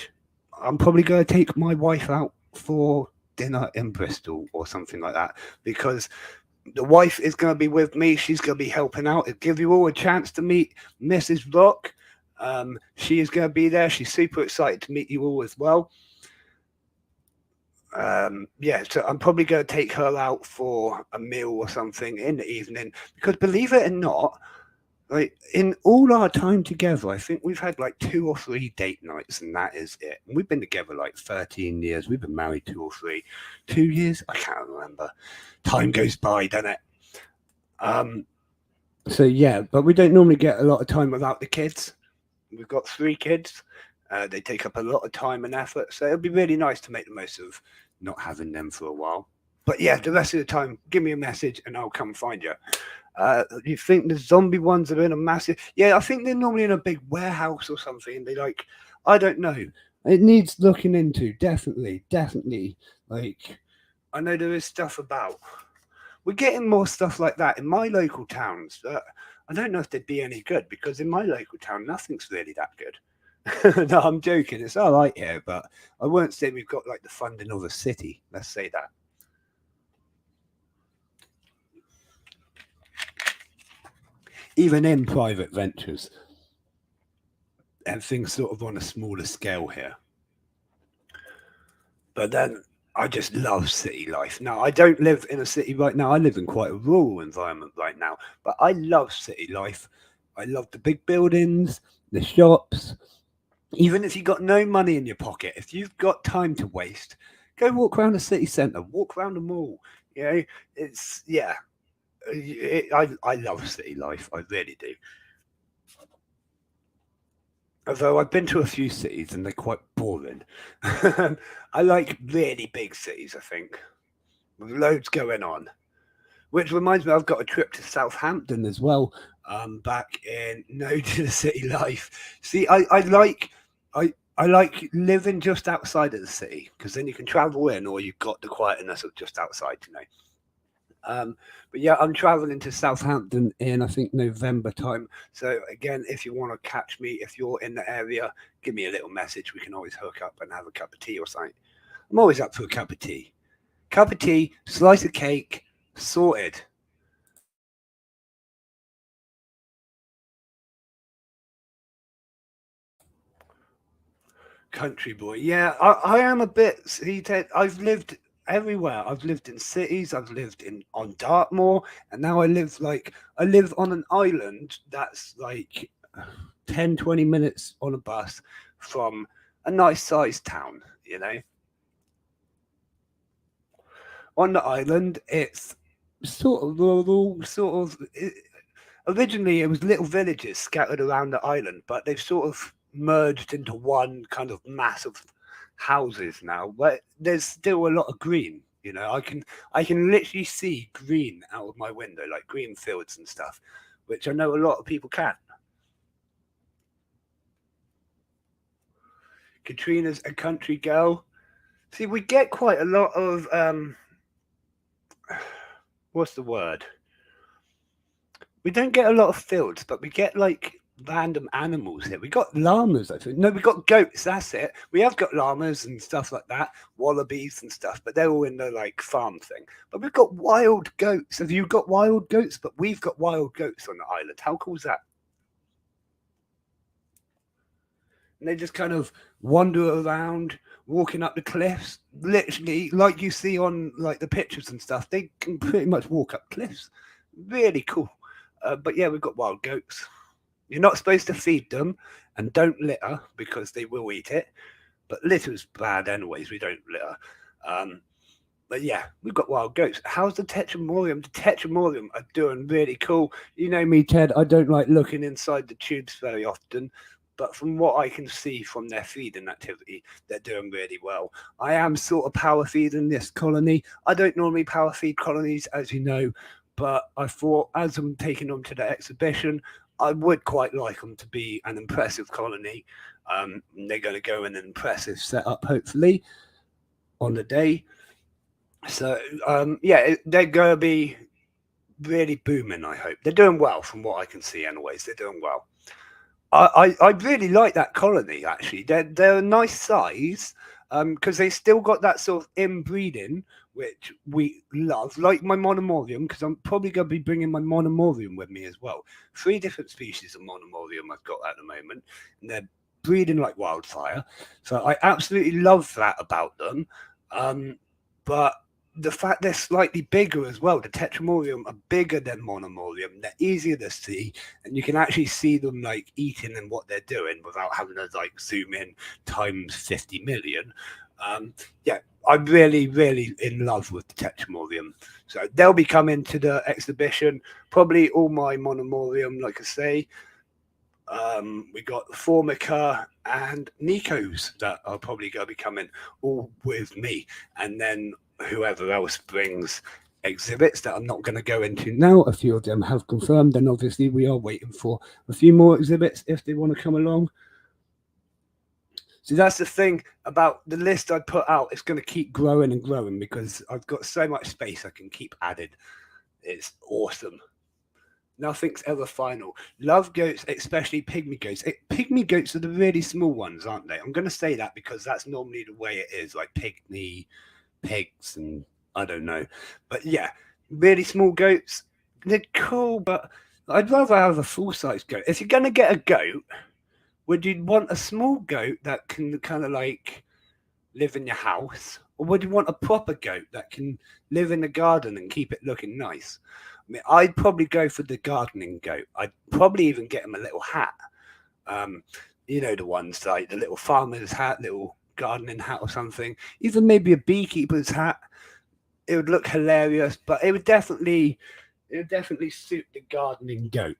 I'm probably going to take my wife out for dinner in Bristol or something like that because the wife is going to be with me. She's going to be helping out. It'll give you all a chance to meet Mrs. Rock. She is going to be there. She's super excited to meet you all as well. Yeah, so I'm probably going to take her out for a meal or something in the evening because believe it or not, like in all our time together, I think we've had like 2 or 3 date nights, and that is it. And we've been together like 13 years. We've been married 2 or 3, 2 years. I can't remember. Time goes by, doesn't it? Um, so yeah, but we don't normally get a lot of time without the kids. We've got 3 kids. They take up a lot of time and effort, so it'll be really nice to make the most of not having them for a while. But yeah, the rest of the time, give me a message and I'll come find you. You think the zombie ones are in a massive? Yeah, I think they're normally in a big warehouse or something. And they like, I don't know. It needs looking into. Definitely, definitely. Like, I know there is stuff about. We're getting more stuff like that in my local towns. I don't know if they'd be any good because in my local town, nothing's really that good. No, I'm joking. It's all right here, but I won't say we've got like the funding of a city. Let's say that. Even in private ventures, and things sort of on a smaller scale here. But then I just love city life. Now, I don't live in a city right now. I live in quite a rural environment right now, but I love city life. I love the big buildings, the shops. Even if you've got no money in your pocket, if you've got time to waste, go walk around the city centre, walk around the mall. You know, it's, yeah, I love city life. I really do. Although I've been to a few cities and they're quite boring. I like really big cities, I think, with loads going on. Which reminds me, I've got a trip to Southampton as well. Back in No to the City Life. See, I like living just outside of the city because then you can travel in, or you've got the quietness of just outside, you know. But yeah, I'm traveling to Southampton in I think November time. So again, if you want to catch me, if you're in the area, give me a little message. We can always hook up and have a cup of tea or something. I'm always up for a cup of tea. Cup of tea, slice of cake, sorted. Country boy. Yeah, I am a bit. See, Ted, I've lived everywhere. I've lived in cities, I've lived on Dartmoor, and now I live on an island that's like 10, 20 minutes on a bus from a nice sized town, you know. On the island, it's sort of rural, originally it was little villages scattered around the island, but they've sort of merged into one kind of mass of houses now. But there's still a lot of green. You know, I can literally see green out of my window, like green fields and stuff, which I know a lot of people can't. Katrina's a country girl. See, we get quite a lot of what's the word? We don't get a lot of fields, but we get like random animals here. We got llamas, I think. No, we got goats. That's it. We have got llamas and stuff like that, wallabies and stuff, but they're all in the like farm thing. But we've got wild goats. Have you got wild goats? But we've got wild goats on the island. How cool is that? And they just kind of wander around, walking up the cliffs, literally like you see on like the pictures and stuff. They can pretty much walk up cliffs. Really cool. But yeah, we've got wild goats. You're not supposed to feed them, and don't litter because they will eat it. But litter's bad anyways. We don't litter. But yeah, we've got wild goats. How's the Tetramorium? The Tetramorium are doing really cool. You know me, Ted. I don't like looking inside the tubes very often. But from what I can see from their feeding activity, they're doing really well. I am sort of power feeding this colony. I don't normally power feed colonies, as you know. But I thought, as I'm taking them to the exhibition, I would quite like them to be an impressive colony. They're going to go in an impressive setup, hopefully, on the day. So, yeah, they're going to be really booming, I hope. They're doing well from what I can see, anyways. They're doing well. I really like that colony, actually. They're a nice size because they still got that sort of inbreeding, which we love, like my monomorium, because I'm probably going to be bringing my monomorium with me as well. 3 different species of monomorium I've got at the moment, and they're breeding like wildfire. So I absolutely love that about them. But the fact they're slightly bigger as well, the Tetramorium are bigger than monomorium. They're easier to see, and you can actually see them like eating and what they're doing without having to like zoom in times 50 million. Yeah, I'm really, really in love with the Tetramorium. So they'll be coming to the exhibition. Probably all my monomorium, like I say. We got Formica and Nikos that are probably going to be coming all with me, and then whoever else brings exhibits that I'm not going to go into now. A few of them have confirmed, and obviously we are waiting for a few more exhibits if they want to come along. So that's the thing about the list I put out. It's going to keep growing and growing because I've got so much space I can keep added. It's awesome. Nothing's ever final. Love goats, especially pygmy goats. Pygmy goats are the really small ones, aren't they? I'm going to say that because that's normally the way it is, like pygmy pigs and I don't know. But yeah, really small goats, they're cool, but I'd rather have a full-size goat. If you're going to get a goat, would you want a small goat that can kind of like live in your house? Or would you want a proper goat that can live in the garden and keep it looking nice? I mean, I'd probably go for the gardening goat. I'd probably even get him a little hat. You know, the ones like the little farmer's hat, little gardening hat or something. Even maybe a beekeeper's hat. It would look hilarious, but it would definitely suit the gardening goat.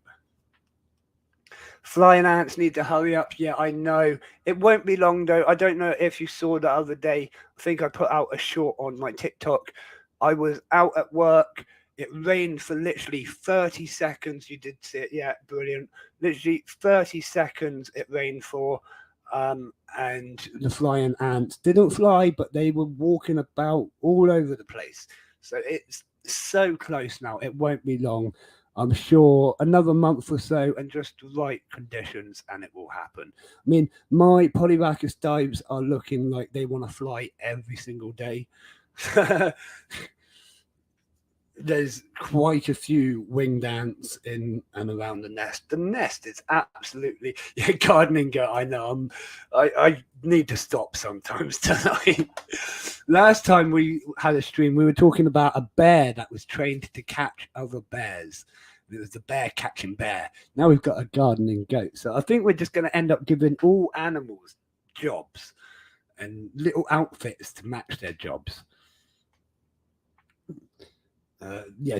Flying ants need to hurry up. Yeah, I know. It won't be long though. I don't know if you saw the other day. I think I put out a short on my TikTok. I was out at work. It rained for literally 30 seconds. You did see it. Yeah, brilliant. Literally 30 seconds it rained for. And the flying ants didn't fly, but they were walking about all over the place. So it's so close now. It won't be long. I'm sure another month or so and just the right conditions and it will happen. I mean, my Polyrhacus dives are looking like they want to fly every single day. there's quite a few winged ants in and around the nest. The nest is absolutely gardening girl. I know. I need to stop sometimes tonight. Last time we had a stream, we were talking about a bear that was trained to catch other bears. It was the bear catching bear. Now we've got a gardening goat. So I think we're just going to end up giving all animals jobs and little outfits to match their jobs.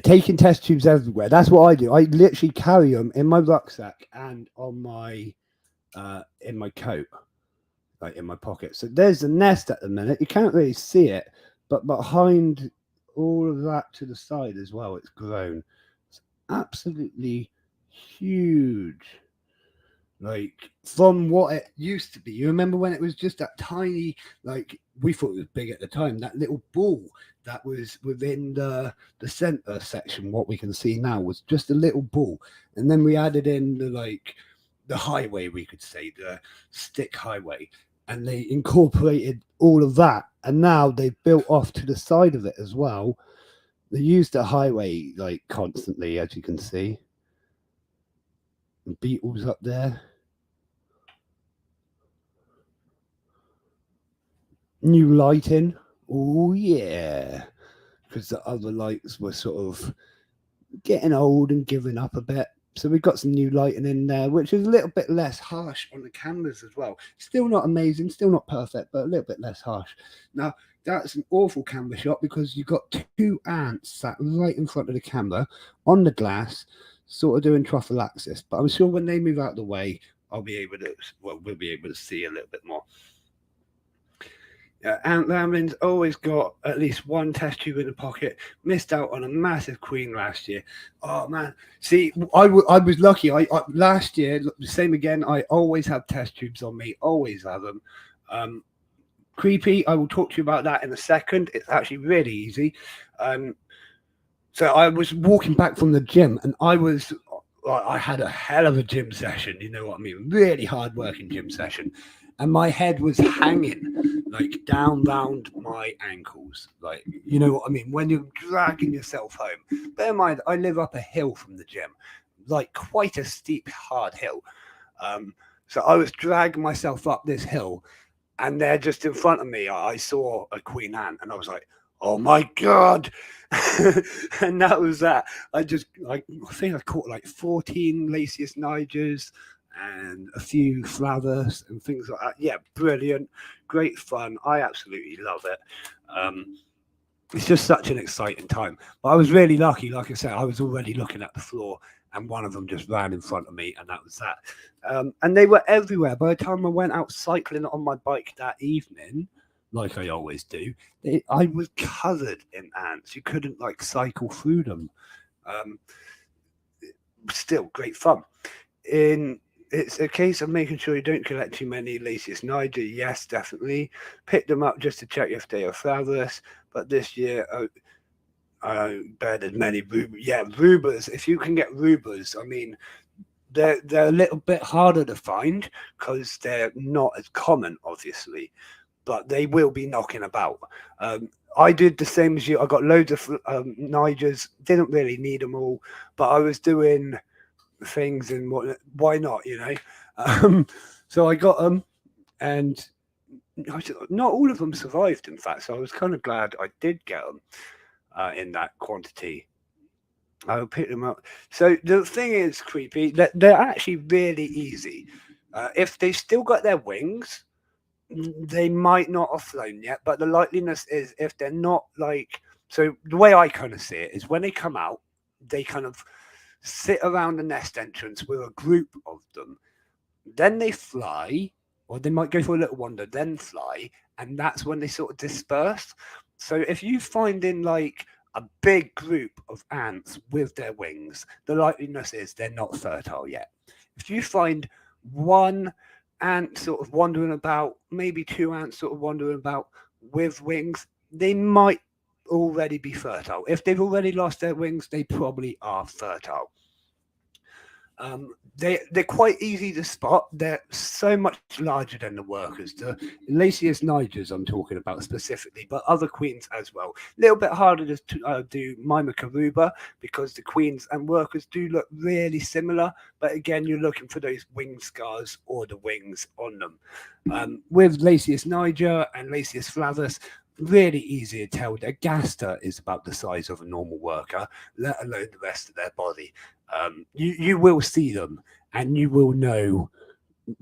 Taking test tubes everywhere. That's what I do. I literally carry them in my rucksack and on my in my coat, like in my pocket. So there's the nest at the minute. You can't really see it, but behind all of that to the side as well, it's grown. It's absolutely huge. Like from what it used to be. You remember when it was just that tiny, like we thought it was big at the time, that little ball that was within the center section. What we can see now was just a little ball, and then we added in the highway, we could say the stick highway, and they incorporated all of that, and now they've built off to the side of it as well. They use the highway like constantly, as you can see. The beetles up there. New lighting. Oh yeah, because the other lights were sort of getting old and giving up a bit. So we've got some new lighting in there, which is a little bit less harsh on the cameras as well. Still not amazing, still not perfect, but a little bit less harsh. Now, that's an awful camera shot because you've got two ants sat right in front of the camera on the glass, sort of doing prophylaxis. But I'm sure when they move out of the way, we'll be able to see a little bit more. Ant Rambling's always got at least one test tube in the pocket. Missed out on a massive queen last year. Oh man, see, I was lucky. I last year, the same again. I always have test tubes on me. Always have them. Creepy. I will talk to you about that in a second. It's actually really easy. So I was walking back from the gym, and I had a hell of a gym session. You know what I mean? Really hard working gym session. And my head was hanging like down round my ankles. Like, you know what I mean? When you're dragging yourself home. Bear in mind, I live up a hill from the gym, like quite a steep, hard hill. So I was dragging myself up this hill, and there just in front of me, I saw a queen ant, and I was like, oh my God. And that was that. I think I caught like 14 Lasius nigers and a few flathers and things like that. Yeah, brilliant, great fun. I absolutely love it. It's just such an exciting time. But I was really lucky. Like I said, I was already looking at the floor, and one of them just ran in front of me, and that was that. And they were everywhere. By the time I went out cycling on my bike that evening, like I always do, I was covered in ants. You couldn't like cycle through them. Still great fun. It's a case of making sure you don't collect too many Lasius niger. Yes, definitely. Pick them up just to check if they are flatherous. But this year, I bet as many rubas. Yeah, rubas. If you can get rubas, I mean, they're a little bit harder to find because they're not as common, obviously. But they will be knocking about. I did the same as you. I got loads of nigers. Didn't really need them all, but I was doing things and why not, you know? So I got them, and not all of them survived, in fact. So I was kind of glad I did get them in that quantity. I'll pick them up. So the thing is, creepy, that they're actually really easy. If they've still got their wings, they might not have flown yet, but the likeliness is if they're not so the way I kind of see it is when they come out, they kind of sit around the nest entrance with a group of them. Then they fly, or they might go for a little wander, then fly, and that's when they sort of disperse. So if you find in like a big group of ants with their wings, the likeliness is they're not fertile yet. If you find one ant sort of wandering about, maybe two ants sort of wandering about with wings, they might already be fertile. If they've already lost their wings, they probably are fertile. They're quite easy to spot. They're so much larger than the workers. The Lasius nigers I'm talking about specifically, but other queens as well. A little bit harder to do Mimicaruba because the queens and workers do look really similar. But again, you're looking for those wing scars or the wings on them. With Lasius niger and Lasius flavus, really easy to tell. Their gaster is about the size of a normal worker, let alone the rest of their body. You will see them, and you will know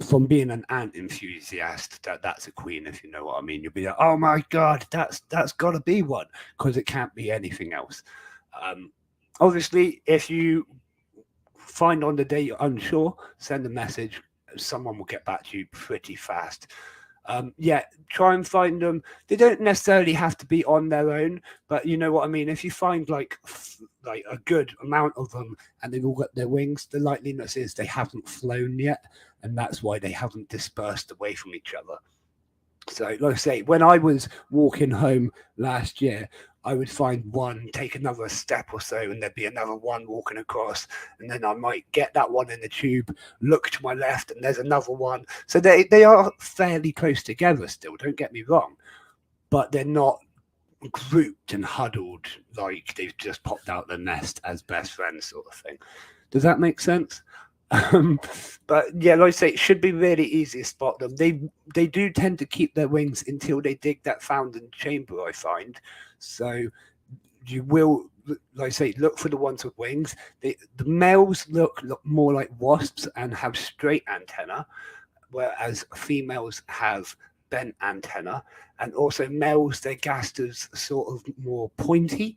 from being an ant enthusiast that that's a queen. If you know what I mean, you'll be like, "Oh my god, that's got to be one," because it can't be anything else. Obviously, if you find on the day you're unsure, send a message. Someone will get back to you pretty fast. Yeah, try and find them. They don't necessarily have to be on their own, but you know what I mean. If you find like a good amount of them and they've all got their wings, the likeliness is they haven't flown yet, and that's why they haven't dispersed away from each other. So, like I say, when I was walking home last year, I would find one, take another step or so, and there'd be another one walking across, and then I might get that one in the tube, look to my left, and there's another one. So they are fairly close together still, don't get me wrong, but they're not grouped and huddled like they've just popped out the nest as best friends sort of thing. Does that make sense? But yeah, like I say, it should be really easy to spot them. They do tend to keep their wings until they dig that fountain chamber, I find. So you will, like I say, look for the ones with wings. The males look more like wasps and have straight antenna, whereas females have bent antenna, and also males, their gasters sort of more pointy.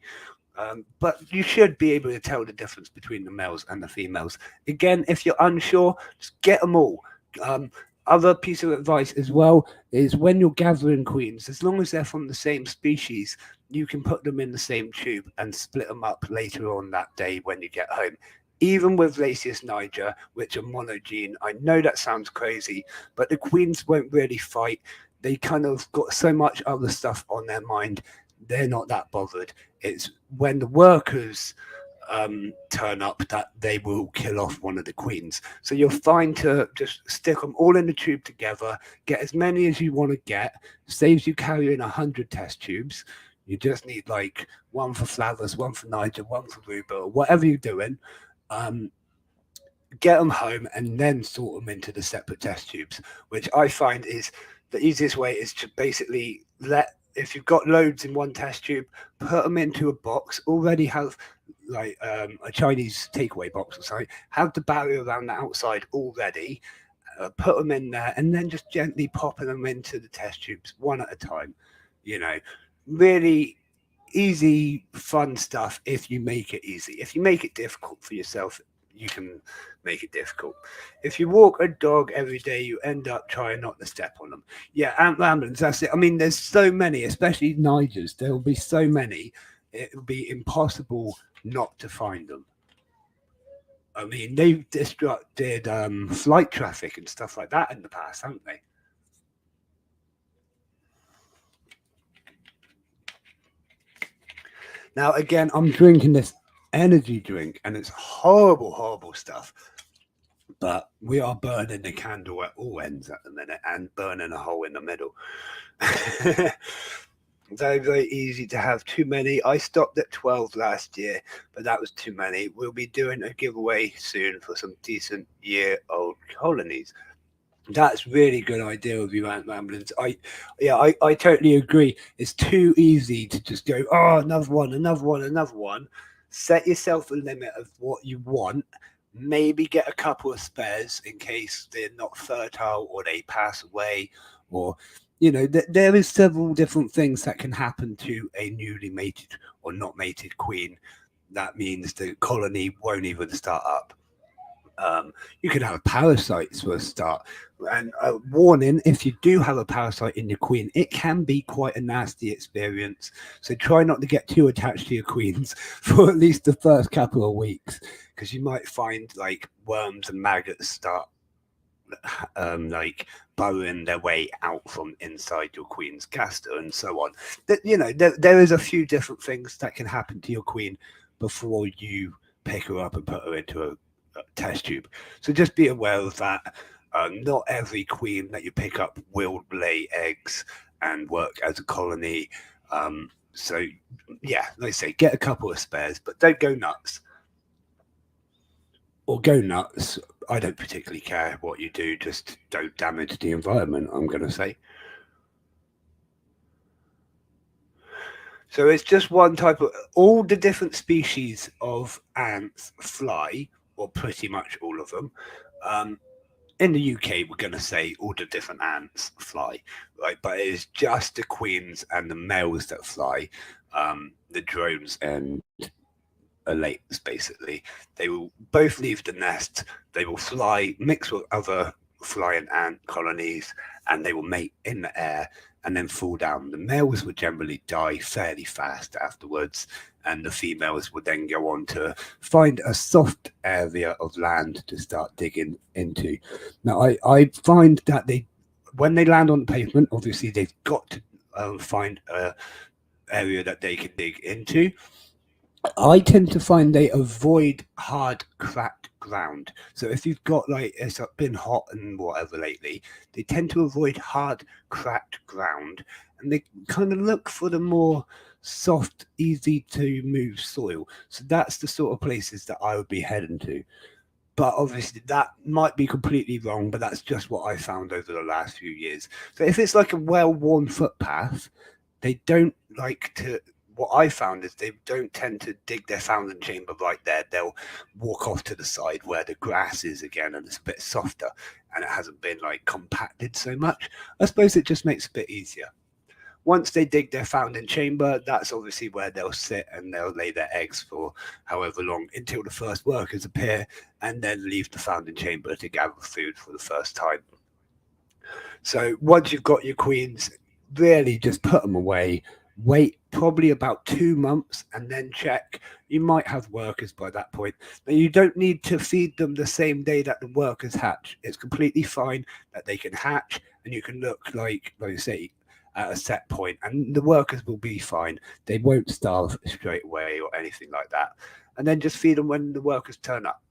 But you should be able to tell the difference between the males and the females. Again, if you're unsure, just get them all. Other piece of advice as well is when you're gathering queens, as long as they're from the same species, you can put them in the same tube and split them up later on that day when you get home. Even with Lasius niger, which are monogene, I know that sounds crazy, but the queens won't really fight. They kind of got so much other stuff on their mind, they're not that bothered. It's when the workers turn up that they will kill off one of the queens. So you're fine to just stick them all in the tube together, get as many as you want to get, saves you carrying 100 test tubes. You just need like one for Flavus, one for Niger, one for Ruba, or whatever you're doing. Get them home and then sort them into the separate test tubes, which I find is the easiest way is to basically if you've got loads in one test tube, put them into a box, already have like a Chinese takeaway box or something, have the barrier around the outside already, put them in there, and then just gently popping them into the test tubes one at a time. You know, really easy, fun stuff if you make it easy. If you make it difficult for yourself, you can make it difficult. If you walk a dog every day, you end up trying not to step on them. Yeah, ant ramblings, that's it. I mean, there's so many, especially Nigers. There will be so many, it will be impossible not to find them. I mean, they've disrupted flight traffic and stuff like that in the past, haven't they? Now, again, I'm drinking this energy drink, and it's horrible, horrible stuff. But we are burning the candle at all ends at the minute and burning a hole in the middle. Very, very easy to have too many. I stopped at 12 last year, but that was too many. We'll be doing a giveaway soon for some decent year-old colonies. That's really good idea of you, Ant Ramblings. I totally agree. It's too easy to just go, oh, another one, another one, another one. Set yourself a limit of what you want. Maybe get a couple of spares in case they're not fertile or they pass away, or there is several different things that can happen to a newly mated or not mated queen. That means the colony won't even start up. You could have parasites for a start. And a warning, if you do have a parasite in your queen, it can be quite a nasty experience. So try not to get too attached to your queens for at least the first couple of weeks, because you might find like worms and maggots start like burrowing their way out from inside your queen's gaster and so on. There is a few different things that can happen to your queen before you pick her up and put her into a test tube. So just be aware of that. Not every queen that you pick up will lay eggs and work as a colony. So yeah, like I say, get a couple of spares, but don't go nuts. Or go nuts. I don't particularly care what you do, just don't damage the environment, I'm going to say. So it's just one type of, all the different species of ants fly, or pretty much all of them. In the UK, we're going to say all the different ants fly, right? But it is just the queens and the males that fly, the drones and elates, basically. They will both leave the nest, they will fly, mix with other flying ant colonies, and they will mate in the air and then fall down. The males will generally die fairly fast afterwards, and the females will then go on to find a soft area of land to start digging into. Now, I find that when they land on the pavement, obviously they've got to find a area that they can dig into. I tend to find they avoid hard, cracked ground. So if you've got it's been hot and whatever lately, they tend to avoid hard, cracked ground, and they kind of look for the more soft, easy to move soil. So that's the sort of places that I would be heading to. But obviously that might be completely wrong, but that's just what I found over the last few years. So if it's like a well-worn footpath, they don't like to. What I found is they don't tend to dig their fountain chamber right there. They'll walk off to the side where the grass is again, and it's a bit softer, and it hasn't been compacted so much. I suppose it just makes it a bit easier. Once they dig their fountain chamber, that's obviously where they'll sit and they'll lay their eggs for however long until the first workers appear, and then leave the fountain chamber to gather food for the first time. So once you've got your queens, really just put them away. Wait probably about 2 months and then check. You might have workers by that point. Now, you don't need to feed them the same day that the workers hatch. It's completely fine that they can hatch, and you can look like I say, at a set point, and the workers will be fine. They won't starve straight away or anything like that. And then just feed them when the workers turn up.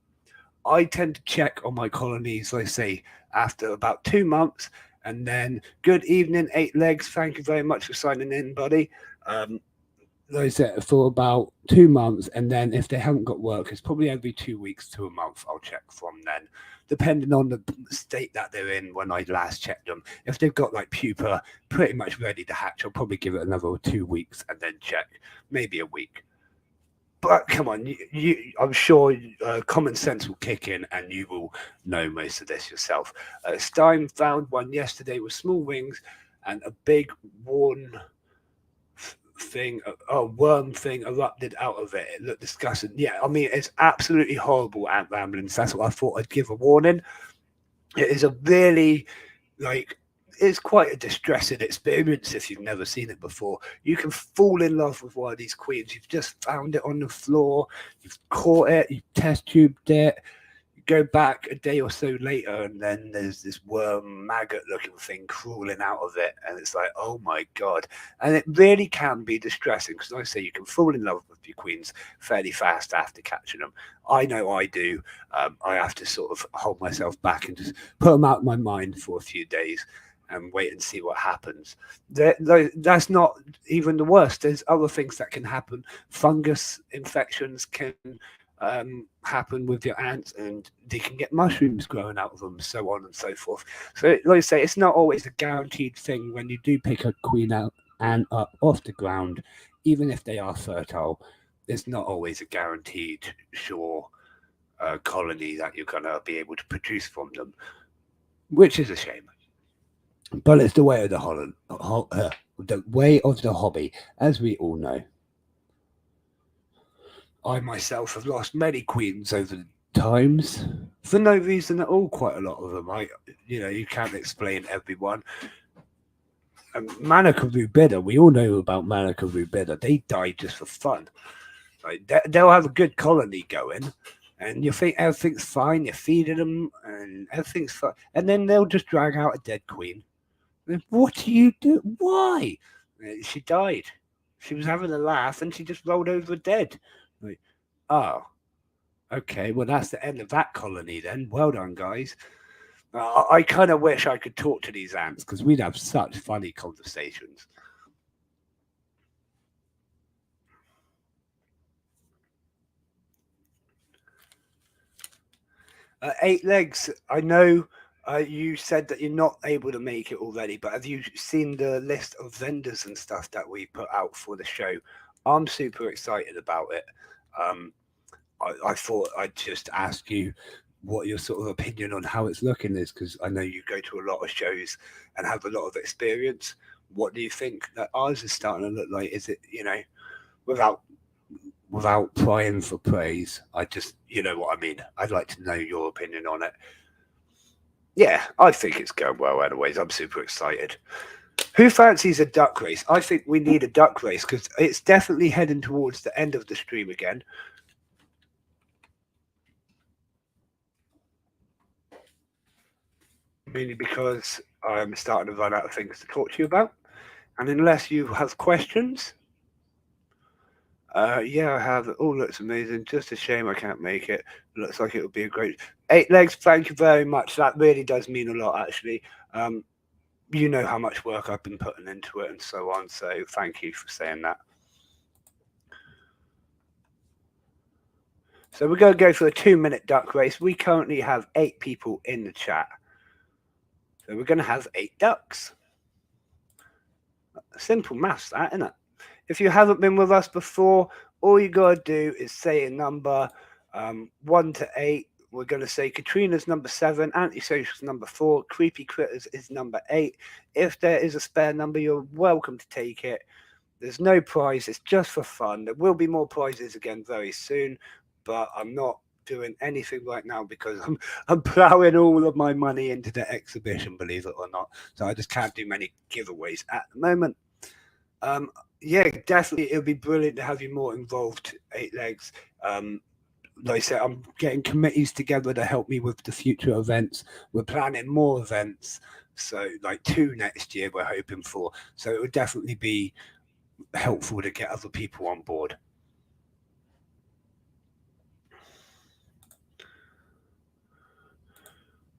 I tend to check on my colonies, like I say, after about 2 months, and then good evening, 8 legs. Thank you very much for signing in, buddy. Like I said, for about 2 months, and then if they haven't got work, it's probably every 2 weeks to a month. I'll check from then, depending on the state that they're in when I last checked them. If they've got pupa pretty much ready to hatch, I'll probably give it another 2 weeks and then check, maybe a week. But come on, I'm sure common sense will kick in and you will know most of this yourself. Stein found one yesterday with small wings and a big worm thing erupted out of it. It looked disgusting. Yeah, I mean, it's absolutely horrible, ant ramblings. That's what I thought I'd give a warning. It is a really, it's quite a distressing experience if you've never seen it before. You can fall in love with one of these queens. You've just found it on the floor, you've caught it, you've test tubed it, you go back a day or so later, and then there's this worm, maggot looking thing crawling out of it, and it's like, oh my God. And it really can be distressing, because like I say, you can fall in love with your queens fairly fast after catching them. I know I do. I have to sort of hold myself back and just put them out of my mind for a few days and wait and see what happens. That's not even the worst. There's other things that can happen. Fungus infections can happen with your ants, and they can get mushrooms growing out of them, so on and so forth. So, like I say, it's not always a guaranteed thing when you do pick a queen ant up off the ground, even if they are fertile. It's not always a guaranteed sure colony that you're going to be able to produce from them, which is a shame. But it's the way of the way of the hobby, as we all know. I myself have lost many queens over the times for no reason at all. Quite a lot of them. You can't explain everyone. Manica rubida, we all know about Manica rubida. They die just for fun. They'll have a good colony going, and you think everything's fine. You're feeding them, and everything's fine, and then they'll just drag out a dead queen. What do you do? Why? She died. She was having a laugh, and she just rolled over dead. Oh, Okay, well, that's the end of that colony then. Well done, guys. I kind of wish I could talk to these ants because we'd have such funny conversations. Eight legs. I know you said that you're not able to make it already, but have you seen the list of vendors and stuff that we put out for the show? I'm super excited about it. Um, I thought I'd just ask you what your sort of opinion on how it's looking is, because I know you go to a lot of shows and have a lot of experience. What do you think that ours is starting to look like? Is it, without prying for praise, I just, you know what I mean? I'd like to know your opinion on it. Yeah, I think it's going well anyways. I'm super excited. Who fancies a duck race? I think we need a duck race because it's definitely heading towards the end of the stream again. Mainly because I'm starting to run out of things to talk to you about. And unless you have questions, yeah, I have. It all looks amazing. Just a shame I can't make it. Looks like it would be a great. Eight legs, thank you very much. That really does mean a lot, actually. You know how much work I've been putting into it and so on. So thank you for saying that. So we're going to go for a 2-minute duck race. We currently have 8 people in the chat. So we're going to have 8 ducks. Simple maths, that, isn't it? If you haven't been with us before, all you got to do is say a number 1 to 8. We're going to say Katrina's number 7, Antisocial's number 4, Creepy Critters is number 8. If there is a spare number, you're welcome to take it. There's no prize. It's just for fun. There will be more prizes again very soon, but I'm not doing anything right now because I'm plowing all of my money into the exhibition, believe it or not. So I just can't do many giveaways at the moment. Yeah, definitely, it would be brilliant to have you more involved, Eight Legs. Like I said, I'm getting committees together to help me with the future events. We're planning more events, so like 2 next year we're hoping for. So it would definitely be helpful to get other people on board.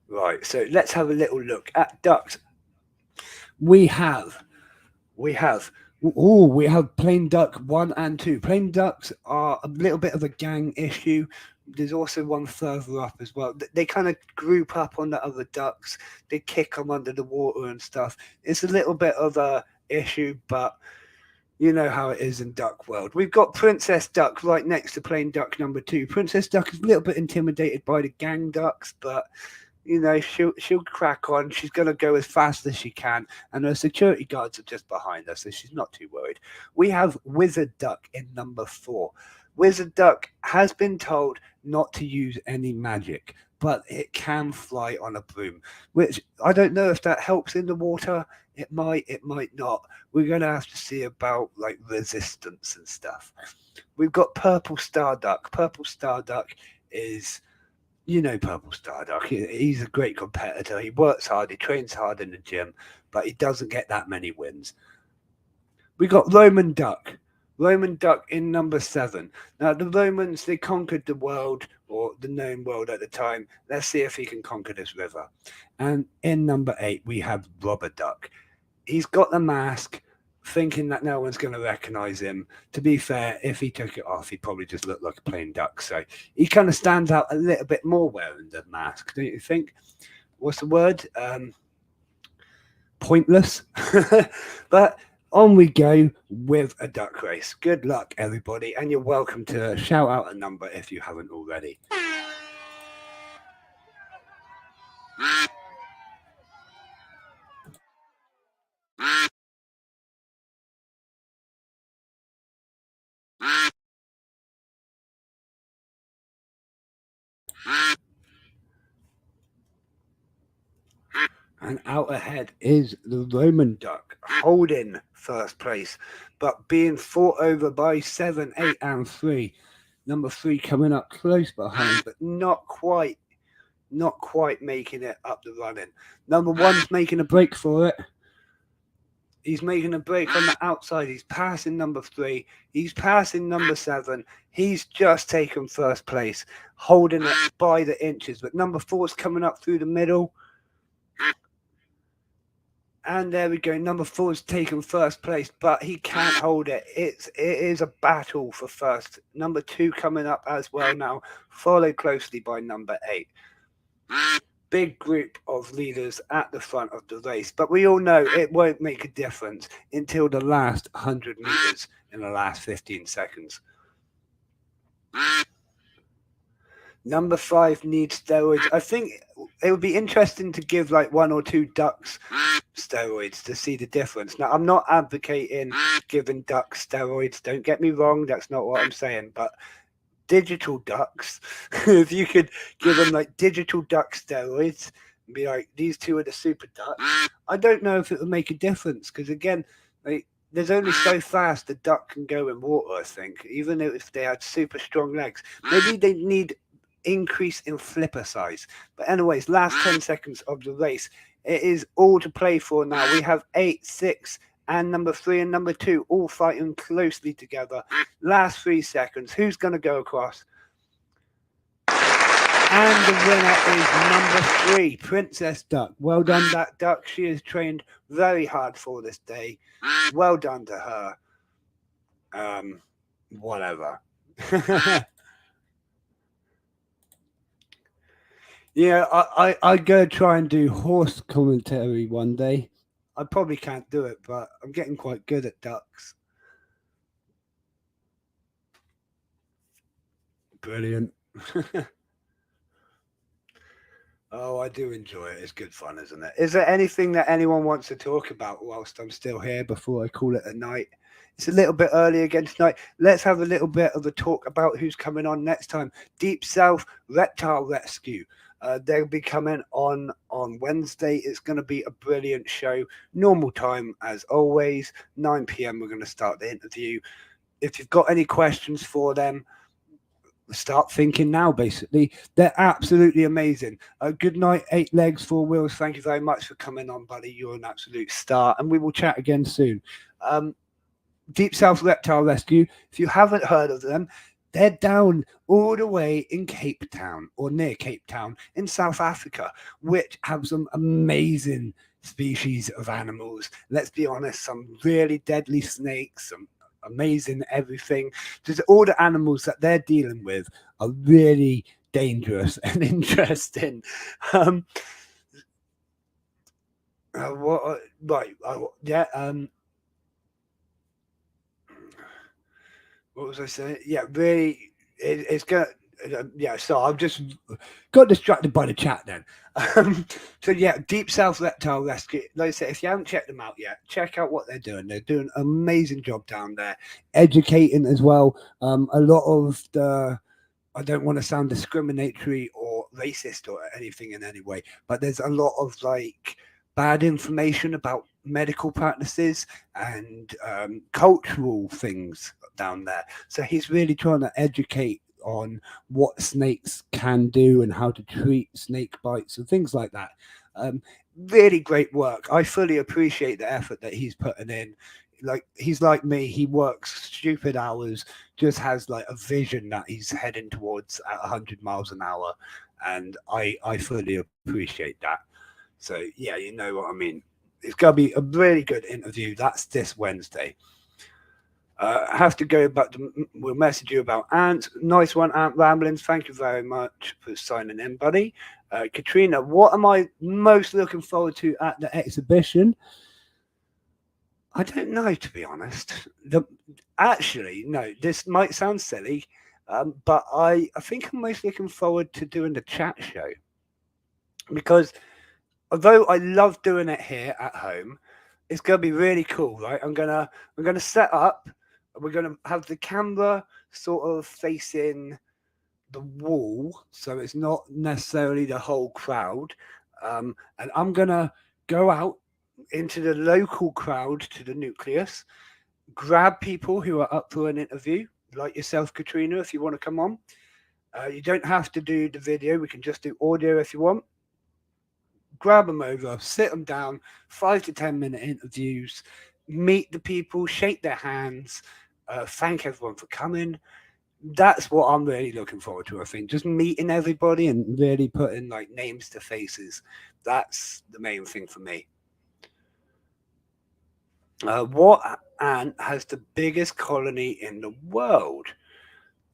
Right, so let's have a little look at ducks. We have plain duck 1 and 2. Plain ducks are a little bit of a gang issue. There's also one further up as well. They kind of group up on the other ducks. They kick them under the water and stuff. It's a little bit of a issue, but you know how it is in duck world. We've got Princess Duck right next to plain duck number 2. Princess Duck is a little bit intimidated by the gang ducks, but you know, she'll crack on. She's going to go as fast as she can, and her security guards are just behind her, so she's not too worried. We have Wizard Duck in number 4. Wizard Duck has been told not to use any magic, but it can fly on a broom, which I don't know if that helps in the water. It might not. We're going to have to see about like resistance and stuff. We've got Purple Star Duck. Purple Star Duck is... You know Purple Star Duck. He's a great competitor. He works hard. He trains hard in the gym, but he doesn't get that many wins. We got Roman Duck. Roman Duck in number 7. Now, the Romans, they conquered the world, or the known world at the time. Let's see if he can conquer this river. And in number 8, we have Robber Duck. He's got the mask, thinking that no one's going to recognize him. To be fair, if he took it off, he'd probably just look like a plain duck. So he kind of stands out a little bit more wearing the mask, don't you think? What's the word? Pointless. But on we go with a duck race. Good luck, everybody, and you're welcome to shout out a number if you haven't already. And out ahead is the Roman Duck, holding first place, but being fought over by 7, 8, and 3. Number 3 coming up close behind, but not quite making it up the running. Number 1's making a break for it. He's making a break on the outside. He's passing number 3. He's passing number 7. He's just taken first place, holding it by the inches. But number 4 is coming up through the middle. And there we go. Number 4 is taken first place, but he can't hold it. It is a battle for first. Number 2 coming up as well now, followed closely by number 8. Big group of leaders at the front of the race, but we all know it won't make a difference until the last 100 meters in the last 15 seconds. Number 5 needs steroids. I think it would be interesting to give like 1 or 2 ducks steroids to see the difference. Now, I'm not advocating giving ducks steroids. Don't get me wrong. That's not what I'm saying. But digital ducks, if you could give them like digital duck steroids and be like, these 2 are the super ducks, I don't know if it would make a difference, because again, like, there's only so fast the duck can go in water, I think, even if they had super strong legs. Maybe they need increase in flipper size. But anyways, last 10 seconds of the race, it is all to play for now. We have 8, 6 and number 3 and number 2 all fighting closely together. Last 3 seconds. Who's going to go across? And the winner is number 3, Princess Duck. Well done, that duck. She has trained very hard for this day. Well done to her. Whatever. Yeah, I'm going to try and do horse commentary one day. I probably can't do it, but I'm getting quite good at ducks. Brilliant. Oh, I do enjoy it. It's good fun, isn't it? Is there anything that anyone wants to talk about whilst I'm still here before I call it a night? It's a little bit early again tonight. Let's have a little bit of a talk about who's coming on next time. Deep South Reptile Rescue. They'll be coming on Wednesday. It's going to be a brilliant show. Normal time, as always. 9 p.m. We're going to start the interview. If you've got any questions for them, start thinking now, basically. They're absolutely amazing. Good night, 8 legs, 4 wheels. Thank you very much for coming on, buddy. You're an absolute star. And we will chat again soon. Deep South Reptile Rescue. If you haven't heard of them, they're down all the way in Cape Town, or near Cape Town in South Africa, which have some amazing species of animals. Let's be honest, some really deadly snakes, some amazing everything. Just all the animals that they're dealing with are really dangerous and interesting. What was I saying? Yeah, really, it's going to, yeah, so I've just got distracted by the chat then. So, yeah, Deep South Reptile Rescue. Like I said, if you haven't checked them out yet, check out what they're doing. They're doing an amazing job down there, educating as well. A lot of the, I don't want to sound discriminatory or racist or anything in any way, but there's a lot of like bad information about medical practices and cultural things down there. So he's really trying to educate on what snakes can do and how to treat snake bites and things like that. Really great work. I fully appreciate the effort that he's putting in. Like, he's like me, he works stupid hours, just has like a vision that he's heading towards at 100 miles an hour, and I fully appreciate that. So yeah, you know what I mean. It's going to be a really good interview. That's this Wednesday. I have to go back to, we'll message you about Ant. Nice one, Ant Ramblings. Thank you very much for signing in, buddy. Katrina, what am I most looking forward to at the exhibition? I don't know, to be honest. Actually, no, this might sound silly, but I think I'm most looking forward to doing the chat show. Because although I love doing it here at home, it's going to be really cool, right? I'm gonna set up. We're gonna have the camera sort of facing the wall, so it's not necessarily the whole crowd. And I'm gonna go out into the local crowd to the nucleus, grab people who are up for an interview, like yourself, Katrina, if you want to come on. You don't have to do the video. We can just do audio if you want. Grab them over, sit them down, 5 to 10 minute interviews, meet the people, shake their hands, thank everyone for coming. That's what I'm really looking forward to. I think just meeting everybody and really putting like names to faces. That's the main thing for me. What ant has the biggest colony in the world?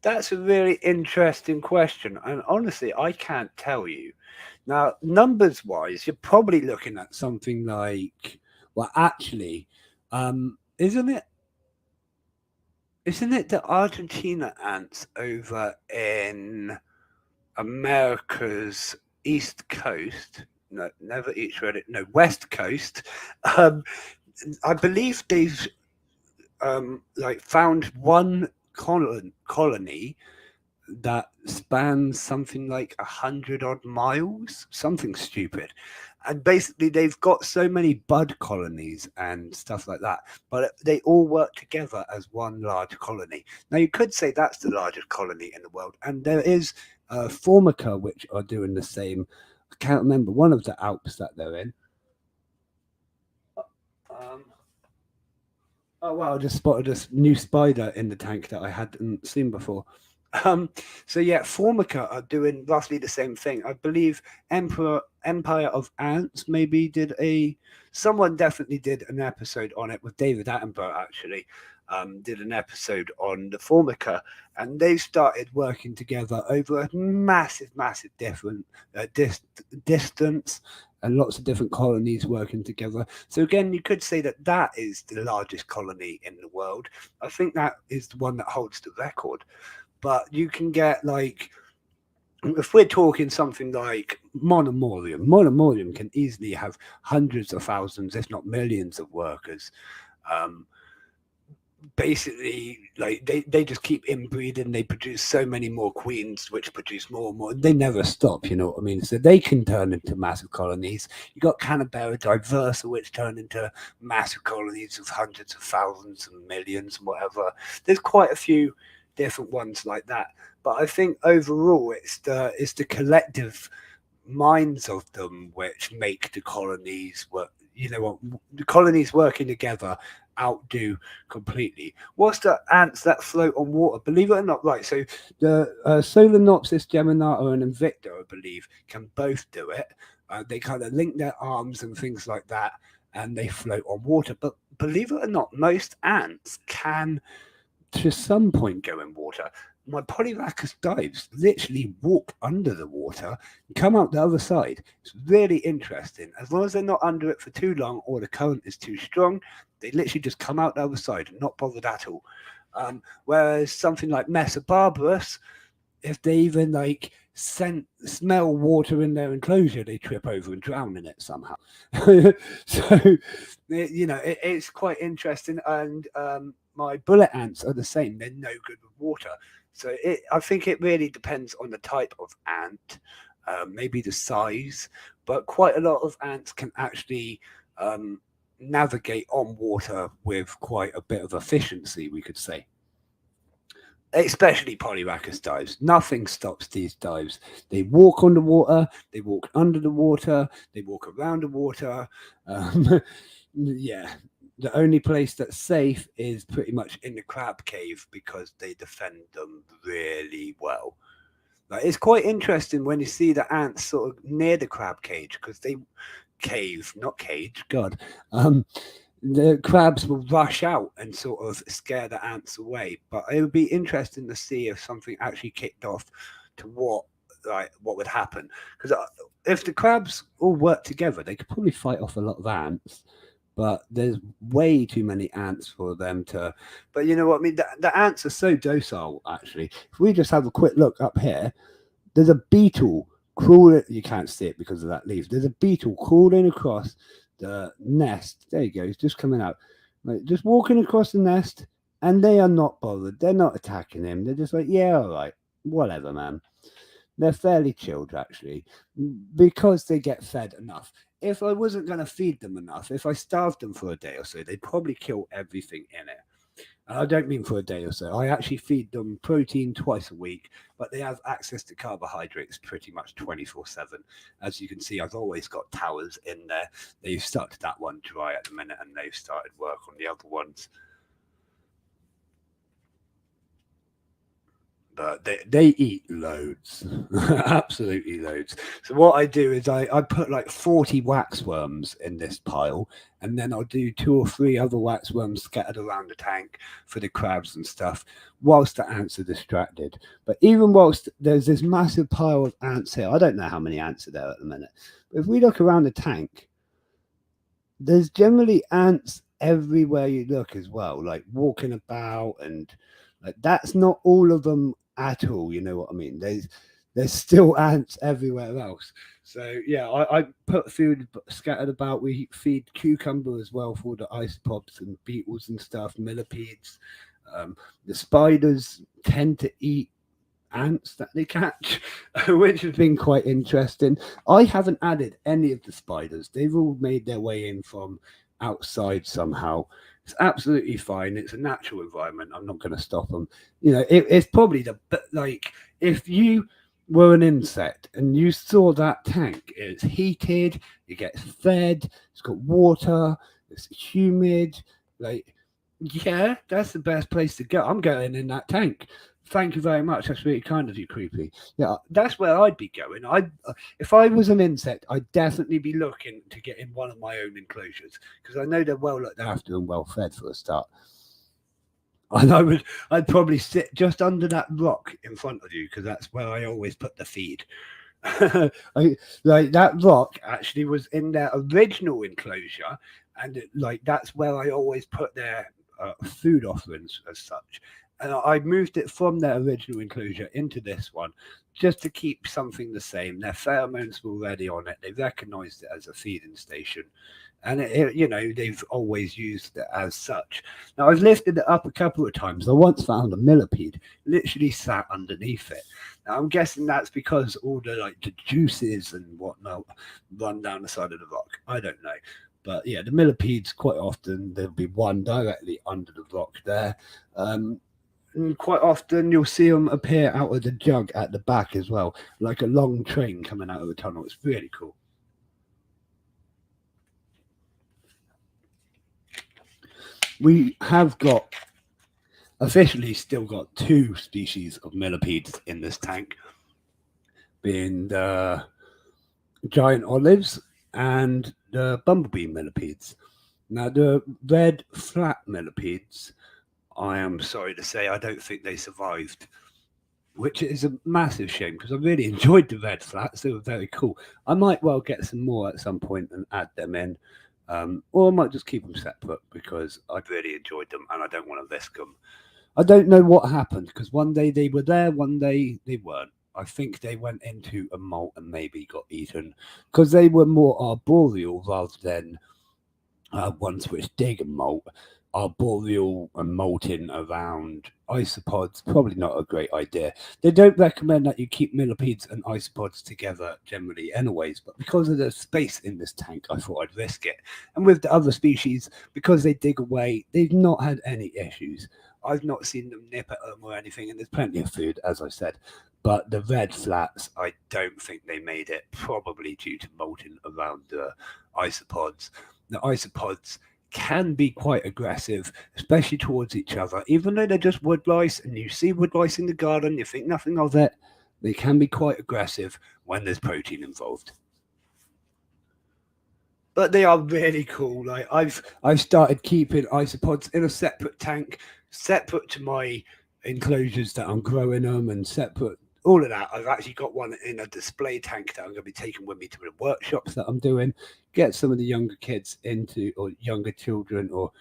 That's a really interesting question, and honestly, I can't tell you. Now, numbers wise, you're probably looking at something like, well, actually, isn't it? Isn't it the Argentina ants over in America's East Coast? No, never each read it. No, West Coast. Um, I believe they've like found one colony that spans something like 100 odd miles, something stupid. And basically, they've got so many bud colonies and stuff like that, but they all work together as one large colony. Now, you could say that's the largest colony in the world, and there is Formica, which are doing the same. I can't remember one of the Alps that they're in. Um, Oh wow! I just spotted a new spider in the tank that I hadn't seen before. Um, so yeah, Formica are doing roughly the same thing. I believe Empire of Ants maybe did a. Someone definitely did an episode on it with David Attenborough. Actually, did an episode on the Formica, and they started working together over a massive different distance, and lots of different colonies working together. So again, you could say that that is the largest colony in the world. I think that is the one that holds the record. But you can get like, if we're talking something like Monomorium can easily have hundreds of thousands, if not millions, of workers. Um, Basically, like they just keep inbreeding. They produce so many more queens, which produce more and more. They never stop, you know what I mean? So they can turn into massive colonies. You got Canberra diversa, which turn into massive colonies of hundreds of thousands and millions and whatever. There's quite a few different ones like that. But I think overall, it's the collective minds of them which make the colonies work. You know what? The colonies working together outdo completely. What's the ants that float on water? Believe it or not, right? So the Solenopsis geminata and Invicta, I believe, can both do it. They kind of link their arms and things like that, and they float on water. But believe it or not, most ants can to some point go in water. My Polyrhacus dives literally walk under the water and come out the other side. It's really interesting. As long as they're not under it for too long or the current is too strong, they literally just come out the other side and not bothered at all. Whereas something like Mesobarbarus, if they even like smell water in their enclosure, they trip over and drown in it somehow. So it's quite interesting. And my bullet ants are the same. They're no good with water. So I think it really depends on the type of ant, maybe the size, but quite a lot of ants can actually navigate on water with quite a bit of efficiency, we could say. Especially Polyrhacus dives. Nothing stops these dives. They walk on the water, they walk under the water, they walk around the water. Yeah, the only place that's safe is pretty much in the crab cave because they defend them really well. Like, it's quite interesting when you see the ants sort of near the crab cage because they cave, not cage, God. The crabs will rush out and sort of scare the ants away. But it would be interesting to see if something actually kicked off to what would happen. Because if the crabs all work together, they could probably fight off a lot of ants. But there's way too many ants for them to. But you know what I mean? The ants are so docile, actually. If we just have a quick look up here, there's a beetle crawling. You can't see it because of that leaf. There's a beetle crawling across the nest. There you go. He's just coming out. Like, just walking across the nest, and they are not bothered. They're not attacking him. They're just like, yeah, all right, whatever, man. They're fairly chilled, actually, because they get fed enough. If I wasn't going to feed them enough, if I starved them for a day or so, they'd probably kill everything in it. I don't mean for a day or so. I actually feed them protein twice a week, but they have access to carbohydrates pretty much 24/7. As you can see, I've always got towers in there. They've stuck that one dry at the minute, and they've started work on the other ones. But they eat loads, absolutely loads. So what I do is I put like 40 waxworms in this pile, and then I'll do 2 or 3 other waxworms scattered around the tank for the crabs and stuff, whilst the ants are distracted. But even whilst there's this massive pile of ants here, I don't know how many ants are there at the minute, but if we look around the tank, there's generally ants everywhere you look as well, like walking about, and like that's not all of them at all. You know what I mean? There's still ants everywhere else. So yeah, I put food scattered about. We feed cucumber as well for the isopods and beetles and stuff, millipedes. The spiders tend to eat ants that they catch, which has been quite interesting. I haven't added any of the spiders. They've all made their way in from outside somehow. It's absolutely fine. It's a natural environment. I'm not going to stop them. You know, it's probably like if you were an insect and you saw that tank, it's heated, it gets fed, it's got water, it's humid. Like, yeah, that's the best place to go. I'm going in that tank. Thank you very much. That's really kind of you, Creepy. Yeah, that's where I'd be going. If I was an insect, I'd definitely be looking to get in one of my own enclosures because I know they're well looked after and well fed for a start. And I'd probably sit just under that rock in front of you because that's where I always put the feed. Like that rock actually was in their original enclosure, and that's where I always put their food offerings as such. And I moved it from their original enclosure into this one just to keep something the same. Their pheromones were already on it. They recognized it as a feeding station. And, they've always used it as such. Now, I've lifted it up a couple of times. I once found a millipede literally sat underneath it. Now, I'm guessing that's because all the juices and whatnot run down the side of the rock. I don't know. But, yeah, the millipedes, quite often, there'll be one directly under the rock there. And quite often you'll see them appear out of the jug at the back as well, like a long train coming out of the tunnel. It's really cool. We have officially still got 2 species of millipedes in this tank, being the giant olives and the bumblebee millipedes. Now, the red flat millipedes, I am sorry to say, I don't think they survived, which is a massive shame because I really enjoyed the red flats. They were very cool. I might well get some more at some point and add them in, or I might just keep them separate because I really enjoyed them and I don't want to risk them. I don't know what happened because one day they were there, one day they weren't. I think they went into a molt and maybe got eaten because they were more arboreal rather than ones which dig and molt. Arboreal and molting around isopods, probably not a great idea. They don't recommend that you keep millipedes and isopods together generally anyways, but because of the space in this tank, I thought I'd risk it. And with the other species, because they dig away, they've not had any issues. I've not seen them nip at them or anything, and there's plenty of food, as I said. But the red flats, I don't think they made it, probably due to molting around the isopods. The isopods can be quite aggressive, especially towards each other. Even though they're just woodlice and you see woodlice in the garden, you think nothing of it, they can be quite aggressive when there's protein involved. But they are really cool. Like I've started keeping isopods in a separate tank, separate to my enclosures that I'm growing them, and separate all of that. I've actually got one in a display tank that I'm going to be taking with me to the workshops that I'm doing. Get some of the younger kids into, or younger children, or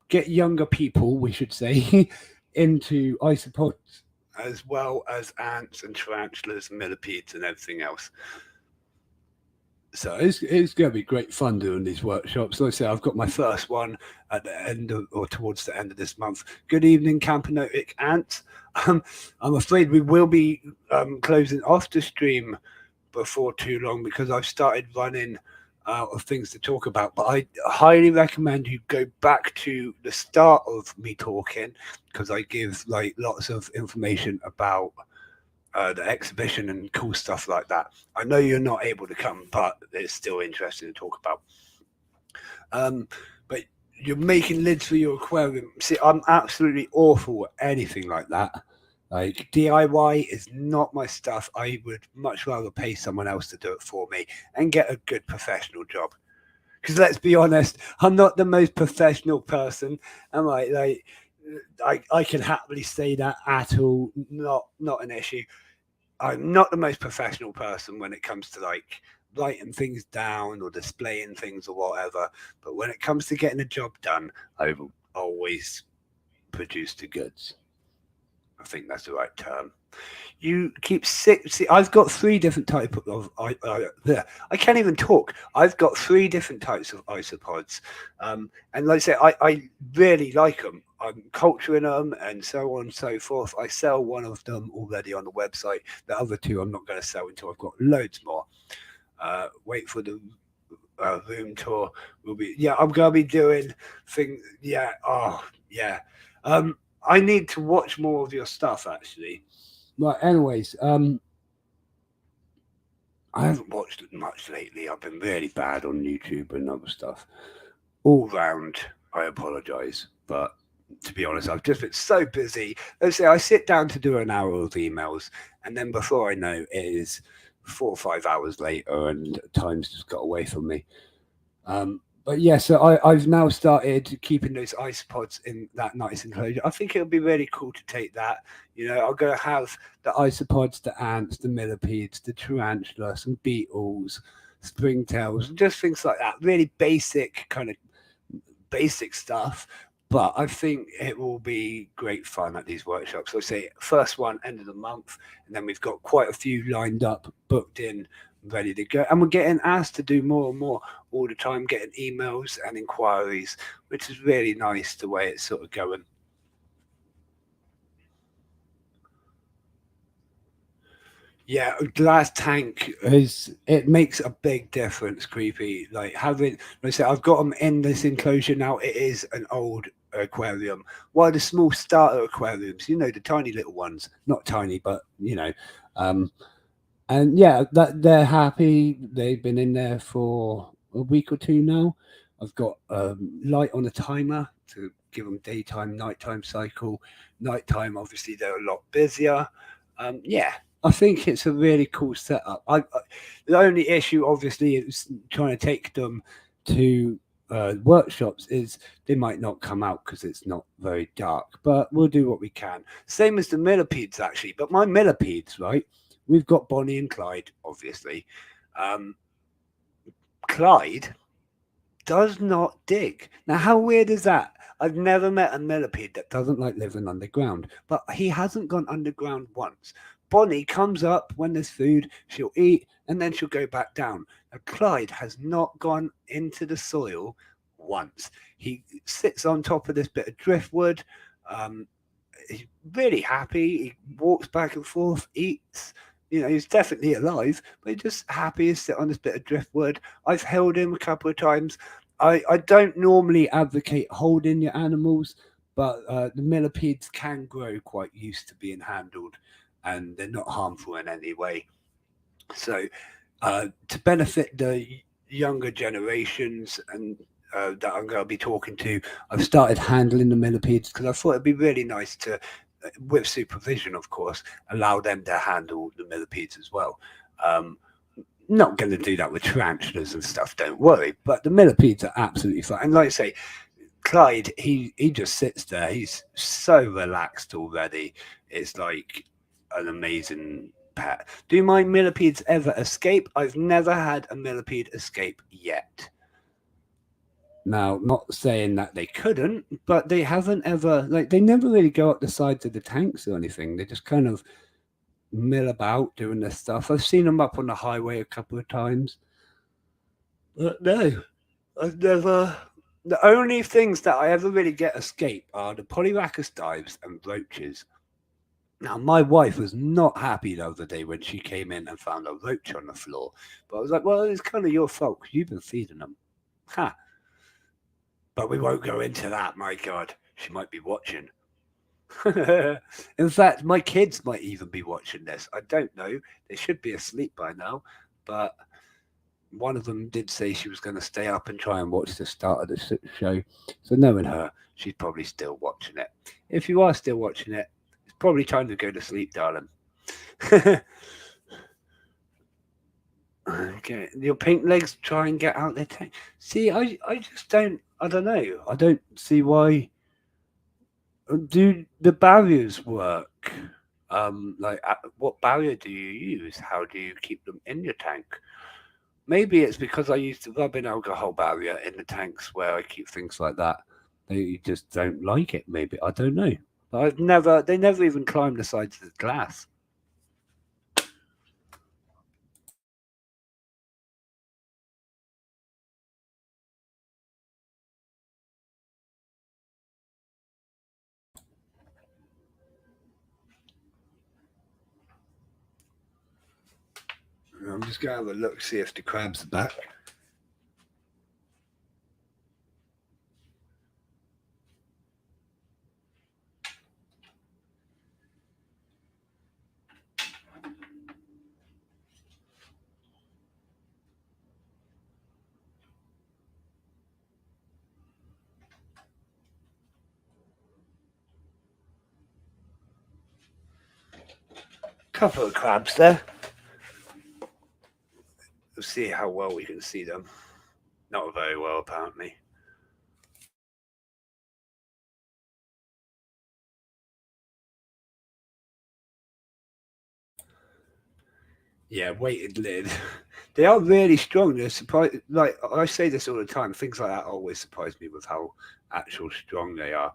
get younger people, we should say, into isopods, as well as ants and tarantulas, millipedes, and everything else. So it's going to be great fun doing these workshops. Like I say, I've got my first one at the end of, or towards the end of this month. Good evening, Campanotic Ants. I'm afraid we will be closing off the stream before too long because I've started running of things to talk about, but I highly recommend you go back to the start of me talking, because I give like lots of information about the exhibition and cool stuff like that. I know you're not able to come, but it's still interesting to talk about. But you're making lids for your aquarium. See, I'm absolutely awful at anything like that. Like DIY is not my stuff. I would much rather pay someone else to do it for me and get a good professional job. Because let's be honest, I'm not the most professional person. Am I? Like, I can happily say that at all. Not an issue. I'm not the most professional person when it comes to like writing things down or displaying things or whatever. But when it comes to getting a job done, I will always produce the goods. I think that's the right term. You keep six. See, I've got three different types of. I can't even talk. I've got three different types of isopods, and like I say, I really like them. I'm culturing them and so on and so forth. I sell one of them already on the website. The other two I'm not going to sell until I've got loads more. Wait for the room tour. Will be I'm going to be doing things. Yeah. Oh yeah. I need to watch more of your stuff actually. Right, anyways, I haven't watched it much lately. I've been really bad on YouTube and other stuff. All round, I apologise. But to be honest, I've just been so busy. Let's say I sit down to do an hour of emails, and then before I know it is 4 or 5 hours later, and time's just got away from me. But yeah, so I've now started keeping those isopods in that nice enclosure. I think it'll be really cool to take that. I'm going to have the isopods, the ants, the millipedes, the tarantula, some beetles, springtails, just things like that. Really basic, kind of basic stuff. But I think it will be great fun at these workshops. So I say first one, end of the month, and then we've got quite a few lined up, booked in, ready to go. And we're getting asked to do more and more all the time, getting emails and inquiries, which is really nice the way it's sort of going. Yeah, a glass tank it makes a big difference, creepy. Like having, like I said, I've got them in this enclosure now. It is an old aquarium. One of the small starter aquariums, the tiny little ones, not tiny, but and yeah, that they're happy. They've been in there for a week or two now. I've got light on a timer to give them daytime, nighttime cycle. Nighttime, obviously, they're a lot busier. Yeah, I think it's a really cool setup. The only issue, obviously, is trying to take them to workshops is they might not come out because it's not very dark, but we'll do what we can. Same as the millipedes, actually. But my millipedes, right? We've got Bonnie and Clyde, obviously. Um, Clyde does not dig. Now, how weird is that? I've never met a millipede that doesn't like living underground, but he hasn't gone underground once. Bonnie comes up when there's food, she'll eat, and then she'll go back down. Now, Clyde has not gone into the soil once. He sits on top of this bit of driftwood. He's really happy. He walks back and forth, eats. He's definitely alive, but he's just happy to sit on this bit of driftwood. I've held him a couple of times. I don't normally advocate holding your animals, but the millipedes can grow quite used to being handled, and they're not harmful in any way. So, to benefit the younger generations and that I'm going to be talking to, I've started handling the millipedes because I thought it'd be really nice to, with supervision, of course, allow them to handle the millipedes as well. Not going to do that with tarantulas and stuff, don't worry, but the millipedes are absolutely fine. And like I say, Clyde, he just sits there. He's so relaxed already. It's like an amazing pet. Do my millipedes ever escape? I've never had a millipede escape yet. Now, not saying that they couldn't, but they haven't ever, like, they never really go up the sides of the tanks or anything. They just kind of mill about doing their stuff. I've seen them up on the highway a couple of times. But no, I've never. The only things that I ever really get escape are the Polyrhacus dives and roaches. Now, my wife was not happy the other day when she came in and found a roach on the floor. But I was like, well, it's kind of your fault 'cause you've been feeding them. Ha! But we won't go into that. My God, she might be watching. In fact, my kids might even be watching this. I don't know. They should be asleep by now. But one of them did say she was going to stay up and try and watch the start of the show. So knowing her, she's probably still watching it. If you are still watching it, it's probably time to go to sleep, darling. Okay, your pink legs try and get out their tank. See, I just don't. I don't know. I don't see why. Do the barriers work? What barrier do you use? How do you keep them in your tank? Maybe it's because I use the rubbing alcohol barrier in the tanks where I keep things like that. They just don't like it. Maybe I don't know. But I've never. They never even climbed the sides of the glass. I'm just gonna have a look, see if the crabs are back. Couple of crabs there. We'll see how well we can see them. Not very well, apparently. Yeah, weighted lid. They are really strong. They're surprised. Like I say this all the time. Things like that always surprise me with how actual strong they are.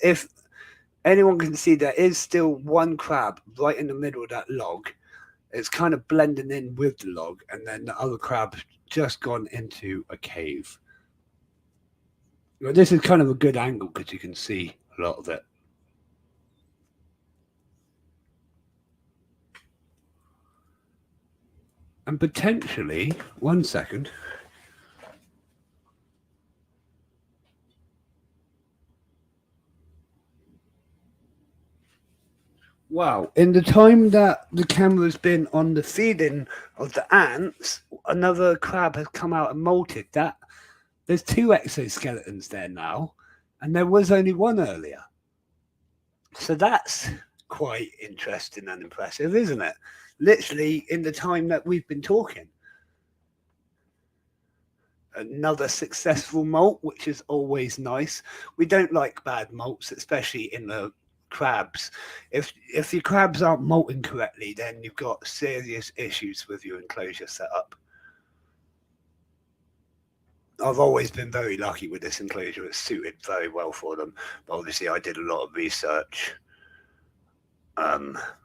If anyone can see, there is still one crab right in the middle of that log. It's kind of blending in with the log, and then the other crab's just gone into a cave. Well, this is kind of a good angle because you can see a lot of it. And potentially, one second. Wow, in the time that the camera's been on the feeding of the ants, another crab has come out and molted. That there's two exoskeletons there now, and there was only one earlier. So that's quite interesting and impressive, isn't it? Literally in the time that we've been talking. Another successful molt, which is always nice. We don't like bad molts, especially in the crabs. If your crabs aren't molting correctly, then you've got serious issues with your enclosure setup. I've always been very lucky with this enclosure. It's suited very well for them. But obviously, I did a lot of research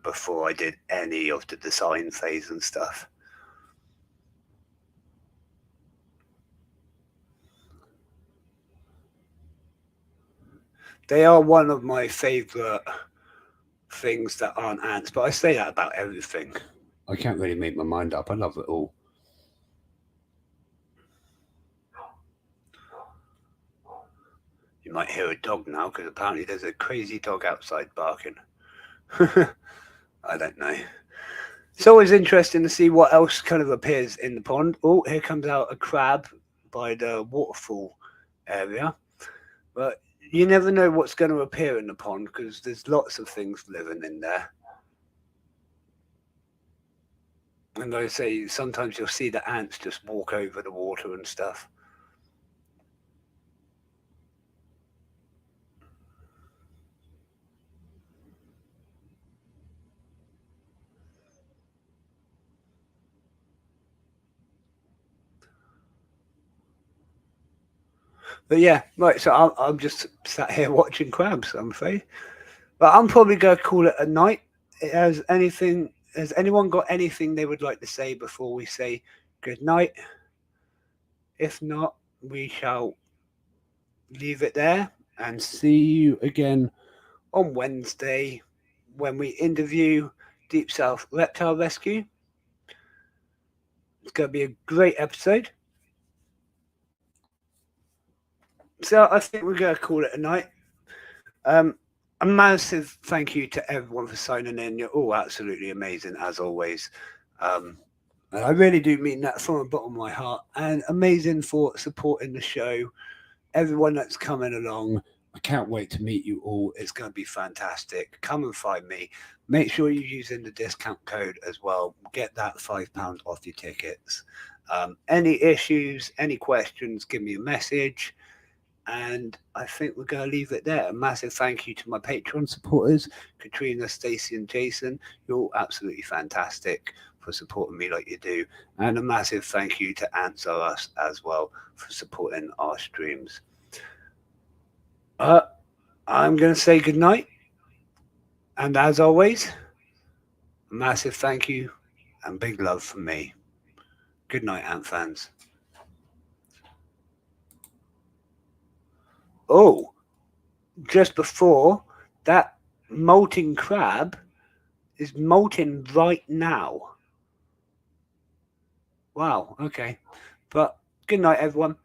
before I did any of the design phase and stuff. They are one of my favourite things that aren't ants, but I say that about everything. I can't really make my mind up. I love it all. You might hear a dog now because apparently there's a crazy dog outside barking. I don't know. It's always interesting to see what else kind of appears in the pond. Oh, here comes out a crab by the waterfall area. But you never know what's going to appear in the pond because there's lots of things living in there. And I say sometimes you'll see the ants just walk over the water and stuff. But yeah, right. So I'm just sat here watching crabs. I'm afraid, but I'm probably going to call it a night. Has anything? Has anyone got anything they would like to say before we say good night? If not, we shall leave it there and see you again on Wednesday when we interview Deep South Reptile Rescue. It's going to be a great episode. So I think we're going to call it a night. A massive thank you to everyone for signing in. You're all absolutely amazing, as always. And I really do mean that from the bottom of my heart. And amazing for supporting the show. Everyone that's coming along, I can't wait to meet you all. It's going to be fantastic. Come and find me. Make sure you're using the discount code as well. Get that £5 off your tickets. Any issues, any questions, give me a message. And I think we're going to leave it there. A massive thank you to my Patreon supporters, Katrina, Stacey, and Jason. You're all absolutely fantastic for supporting me like you do. And a massive thank you to Answer Us as well for supporting our streams. I'm going to say goodnight. And as always, a massive thank you and big love from me. Good night, Ant fans. Oh, just before that, molting crab is molting right now. Wow, okay. But good night, everyone.